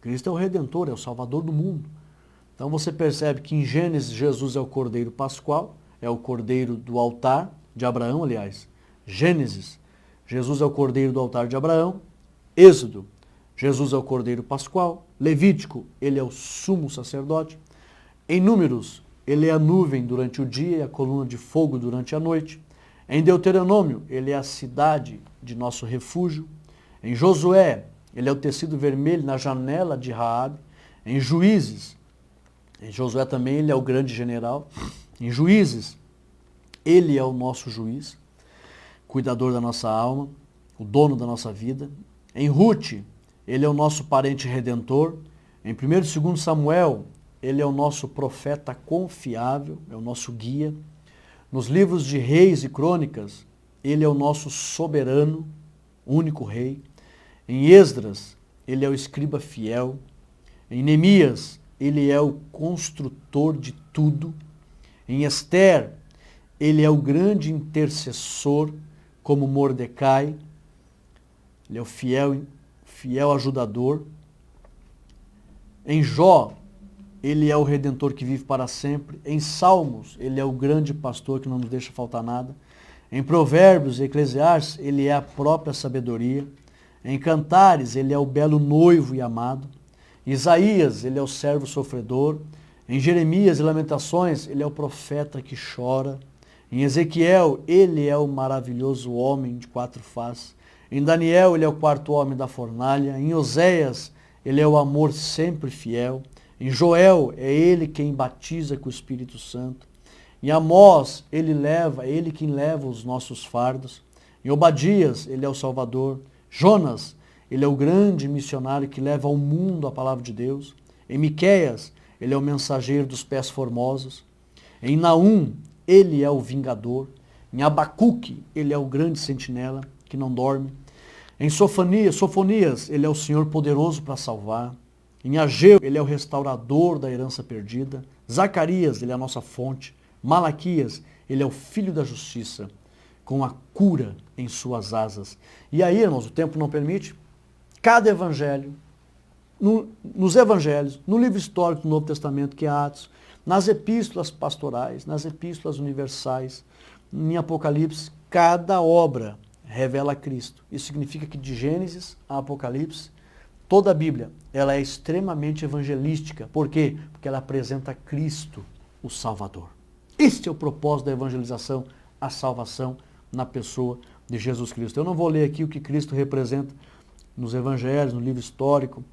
Cristo é o Redentor, é o Salvador do mundo. Então você percebe que em Gênesis Jesus é o Cordeiro Pascual, é o Cordeiro do altar de Abraão, aliás. Gênesis, Jesus é o Cordeiro do altar de Abraão. Êxodo, Jesus é o Cordeiro Pascual. Levítico, ele é o sumo sacerdote. Em Números, ele é a nuvem durante o dia e a coluna de fogo durante a noite. Em Deuteronômio, ele é a cidade de nosso refúgio. Em Josué, ele é o tecido vermelho na janela de Raabe. Em Juízes, em Josué também ele é o grande general. Em Juízes, ele é o nosso juiz, cuidador da nossa alma, o dono da nossa vida. Em Rute, ele é o nosso parente redentor. Em 1º e 2º Samuel, ele é o nosso profeta confiável, é o nosso guia. Nos livros de Reis e Crônicas, ele é o nosso soberano, único rei. Em Esdras, ele é o escriba fiel. Em Neemias, ele é o construtor de tudo. Em Ester, ele é o grande intercessor, como Mordecai. Ele é o fiel ajudador. Em Jó, ele é o Redentor que vive para sempre. Em Salmos, ele é o grande pastor que não nos deixa faltar nada. Em Provérbios e Eclesiastes, ele é a própria sabedoria. Em Cantares, ele é o belo noivo e amado. Em Isaías, ele é o servo sofredor. Em Jeremias e Lamentações, ele é o profeta que chora. Em Ezequiel, ele é o maravilhoso homem de 4 faces. Em Daniel, ele é o 4º homem da fornalha. Em Oséias, ele é o amor sempre fiel. Em Joel, é ele quem batiza com o Espírito Santo. Em Amós, ele quem leva os nossos fardos. Em Obadias, ele é o Salvador. Jonas, ele é o grande missionário que leva ao mundo a palavra de Deus. Em Miqueias, ele é o mensageiro dos pés formosos. Em Naum, ele é o vingador. Em Abacuque, ele é o grande sentinela que não dorme. Em Sofonias, ele é o Senhor poderoso para salvar. Em Ageu, ele é o restaurador da herança perdida. Zacarias, ele é a nossa fonte. Malaquias, ele é o filho da justiça, com a cura em suas asas. E aí, irmãos, o tempo não permite, cada evangelho, nos evangelhos, no livro histórico do Novo Testamento, que é Atos, nas epístolas pastorais, nas epístolas universais, em Apocalipse, cada obra revela Cristo. Isso significa que de Gênesis a Apocalipse, toda a Bíblia, ela é extremamente evangelística. Por quê? Porque ela apresenta Cristo, o Salvador. Este é o propósito da evangelização, a salvação na pessoa de Jesus Cristo. Eu não vou ler aqui o que Cristo representa nos evangelhos, no livro histórico,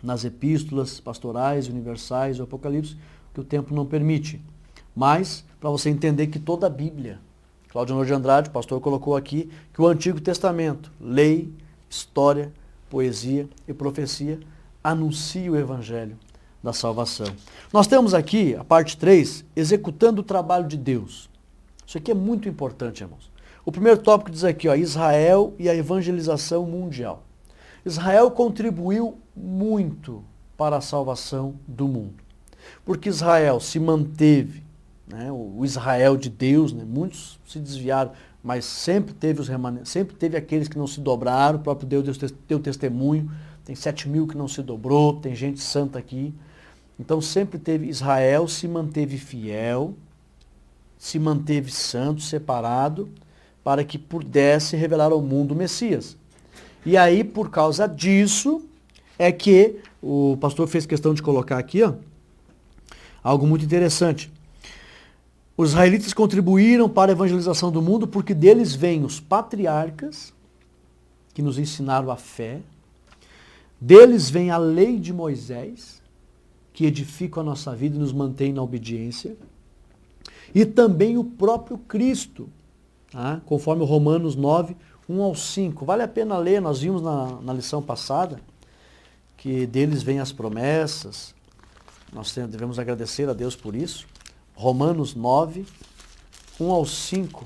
nas epístolas pastorais, universais, o Apocalipse, que o tempo não permite. Mas, para você entender que toda a Bíblia, Cláudio Honor de Andrade, o pastor, colocou aqui que o Antigo Testamento, lei, história, poesia e profecia, anuncia o Evangelho da salvação. Nós temos aqui, a parte 3, executando o trabalho de Deus. Isso aqui é muito importante, irmãos. O primeiro tópico diz aqui, ó, Israel e a evangelização mundial. Israel contribuiu muito para a salvação do mundo, porque Israel se manteve né, o Israel de Deus, né, muitos se desviaram, mas sempre teve os remanentes, sempre teve aqueles que não se dobraram, o próprio Deus deu testemunho, tem 7.000 que não se dobrou, tem gente santa aqui. Então sempre teve, Israel se manteve fiel, se manteve santo, separado, para que pudesse revelar ao mundo o Messias. E aí, por causa disso, é que o pastor fez questão de colocar aqui, ó, algo muito interessante. Os israelitas contribuíram para a evangelização do mundo porque deles vêm os patriarcas, que nos ensinaram a fé, deles vem a lei de Moisés, que edifica a nossa vida e nos mantém na obediência, e também o próprio Cristo, tá? Conforme Romanos 9, 1 ao 5. Vale a pena ler, nós vimos na lição passada, que deles vêm as promessas, nós devemos agradecer a Deus por isso. Romanos 9, 1 ao 5.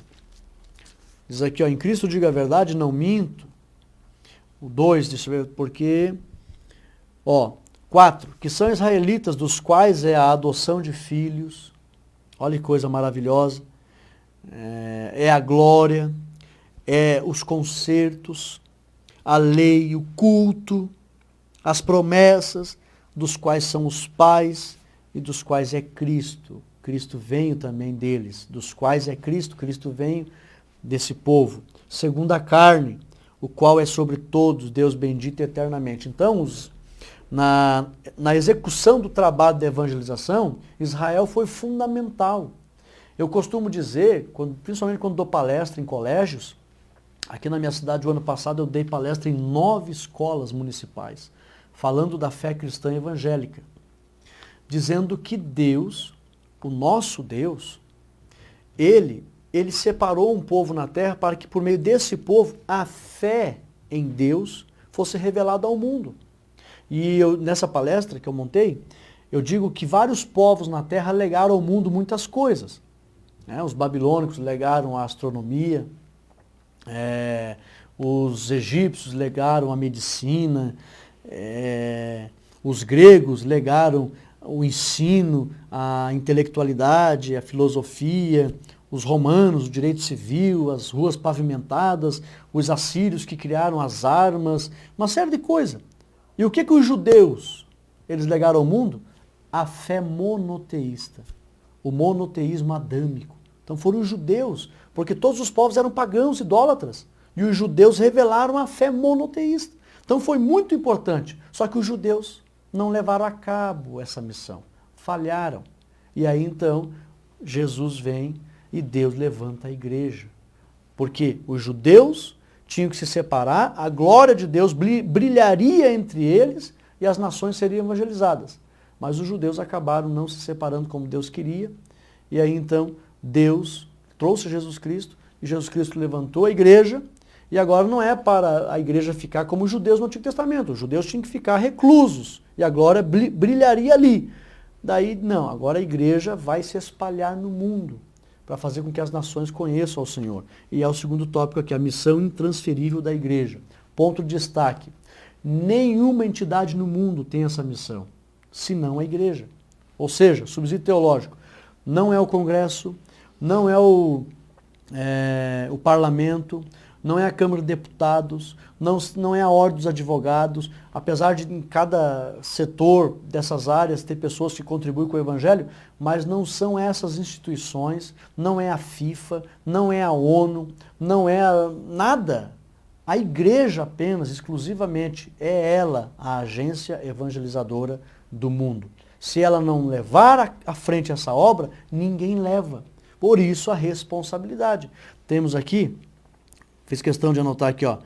Diz aqui, ó, em Cristo diga a verdade, não minto. O 2, porque, ó, 4, que são israelitas, dos quais é a adoção de filhos. Olha que coisa maravilhosa. É a glória, é os concertos, a lei, o culto, as promessas, dos quais são os pais e dos quais é Cristo. Cristo veio também deles, dos quais é Cristo, Cristo veio desse povo. Segundo a carne, o qual é sobre todos, Deus bendito eternamente. Então, na execução do trabalho de evangelização, Israel foi fundamental. Eu costumo dizer, principalmente quando dou palestra em colégios, aqui na minha cidade, o ano passado, eu dei palestra em 9 escolas municipais, falando da fé cristã evangélica, dizendo que Deus, o nosso Deus, Ele separou um povo na terra para que por meio desse povo a fé em Deus fosse revelada ao mundo. E nessa palestra que eu montei, eu digo que vários povos na terra legaram ao mundo muitas coisas. Os babilônicos legaram a astronomia, os egípcios legaram a medicina, os gregos legaram o ensino, a intelectualidade, a filosofia, os romanos, o direito civil, as ruas pavimentadas, os assírios que criaram as armas, uma série de coisas. E o que os judeus, eles legaram ao mundo? A fé monoteísta, o monoteísmo adâmico. Então foram os judeus, porque todos os povos eram pagãos, idólatras, e os judeus revelaram a fé monoteísta. Então foi muito importante, só que os judeus não levaram a cabo essa missão, falharam. E aí então Jesus vem e Deus levanta a igreja, porque os judeus tinham que se separar, a glória de Deus brilharia entre eles e as nações seriam evangelizadas. Mas os judeus acabaram não se separando como Deus queria, e aí então Deus trouxe Jesus Cristo, e Jesus Cristo levantou a igreja, e agora não é para a igreja ficar como os judeus no Antigo Testamento, os judeus tinham que ficar reclusos, e a glória brilharia ali. Daí não, agora a igreja vai se espalhar no mundo, para fazer com que as nações conheçam ao Senhor. E é o segundo tópico aqui, a missão intransferível da igreja. Ponto de destaque, nenhuma entidade no mundo tem essa missão, senão a igreja. Ou seja, subsídio teológico, não é o Congresso, não é o parlamento, não é a Câmara de Deputados, não é a Ordem dos Advogados, apesar de em cada setor dessas áreas ter pessoas que contribuem com o Evangelho, mas não são essas instituições, não é a FIFA, não é a ONU, não é nada. A igreja apenas, exclusivamente, é ela a agência evangelizadora do mundo. Se ela não levar à frente essa obra, ninguém leva. Por isso a responsabilidade. Temos aqui, fiz questão de anotar aqui, ó.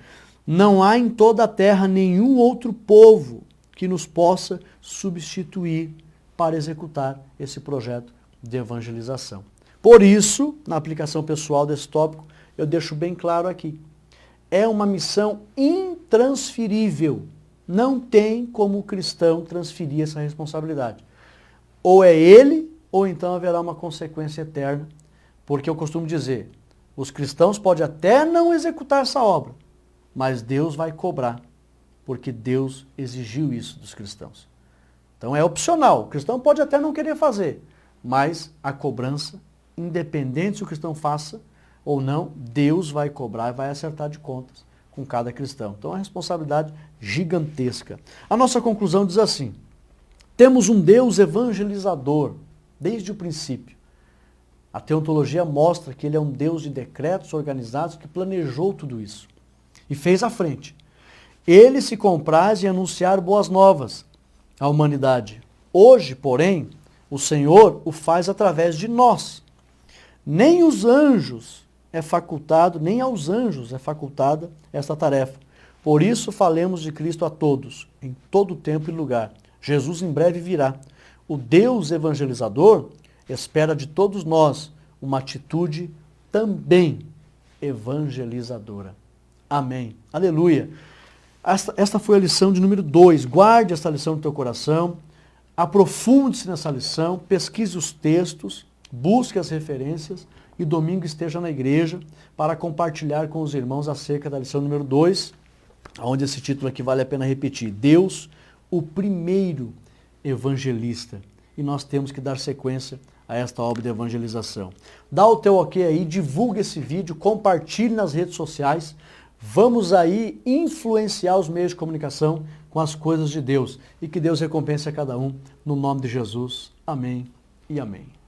Não há em toda a terra nenhum outro povo que nos possa substituir para executar esse projeto de evangelização. Por isso, na aplicação pessoal desse tópico, eu deixo bem claro aqui. É uma missão intransferível. Não tem como o cristão transferir essa responsabilidade. Ou é ele, ou então haverá uma consequência eterna. Porque eu costumo dizer, os cristãos podem até não executar essa obra, mas Deus vai cobrar, porque Deus exigiu isso dos cristãos. Então é opcional, o cristão pode até não querer fazer, mas a cobrança, independente se o cristão faça ou não, Deus vai cobrar e vai acertar de contas com cada cristão. Então é uma responsabilidade gigantesca. A nossa conclusão diz assim: temos um Deus evangelizador desde o princípio. A teontologia mostra que ele é um Deus de decretos organizados que planejou tudo isso e fez à frente. Ele se compraz em anunciar boas novas à humanidade. Hoje, porém, o Senhor o faz através de nós. Nem os anjos é facultado, nem aos anjos é facultada esta tarefa. Por isso falemos de Cristo a todos, em todo tempo e lugar. Jesus em breve virá. O Deus evangelizador espera de todos nós uma atitude também evangelizadora. Amém. Aleluia. Esta foi a lição de número 2. Guarde esta lição no teu coração, aprofunde-se nessa lição, pesquise os textos, busque as referências e domingo esteja na igreja para compartilhar com os irmãos acerca da lição número 2, onde esse título aqui vale a pena repetir. Deus, o primeiro evangelista. E nós temos que dar sequência a esta obra de evangelização. Dá o teu ok aí, divulga esse vídeo, compartilhe nas redes sociais. Vamos aí influenciar os meios de comunicação com as coisas de Deus. E que Deus recompense a cada um, no nome de Jesus. Amém e amém.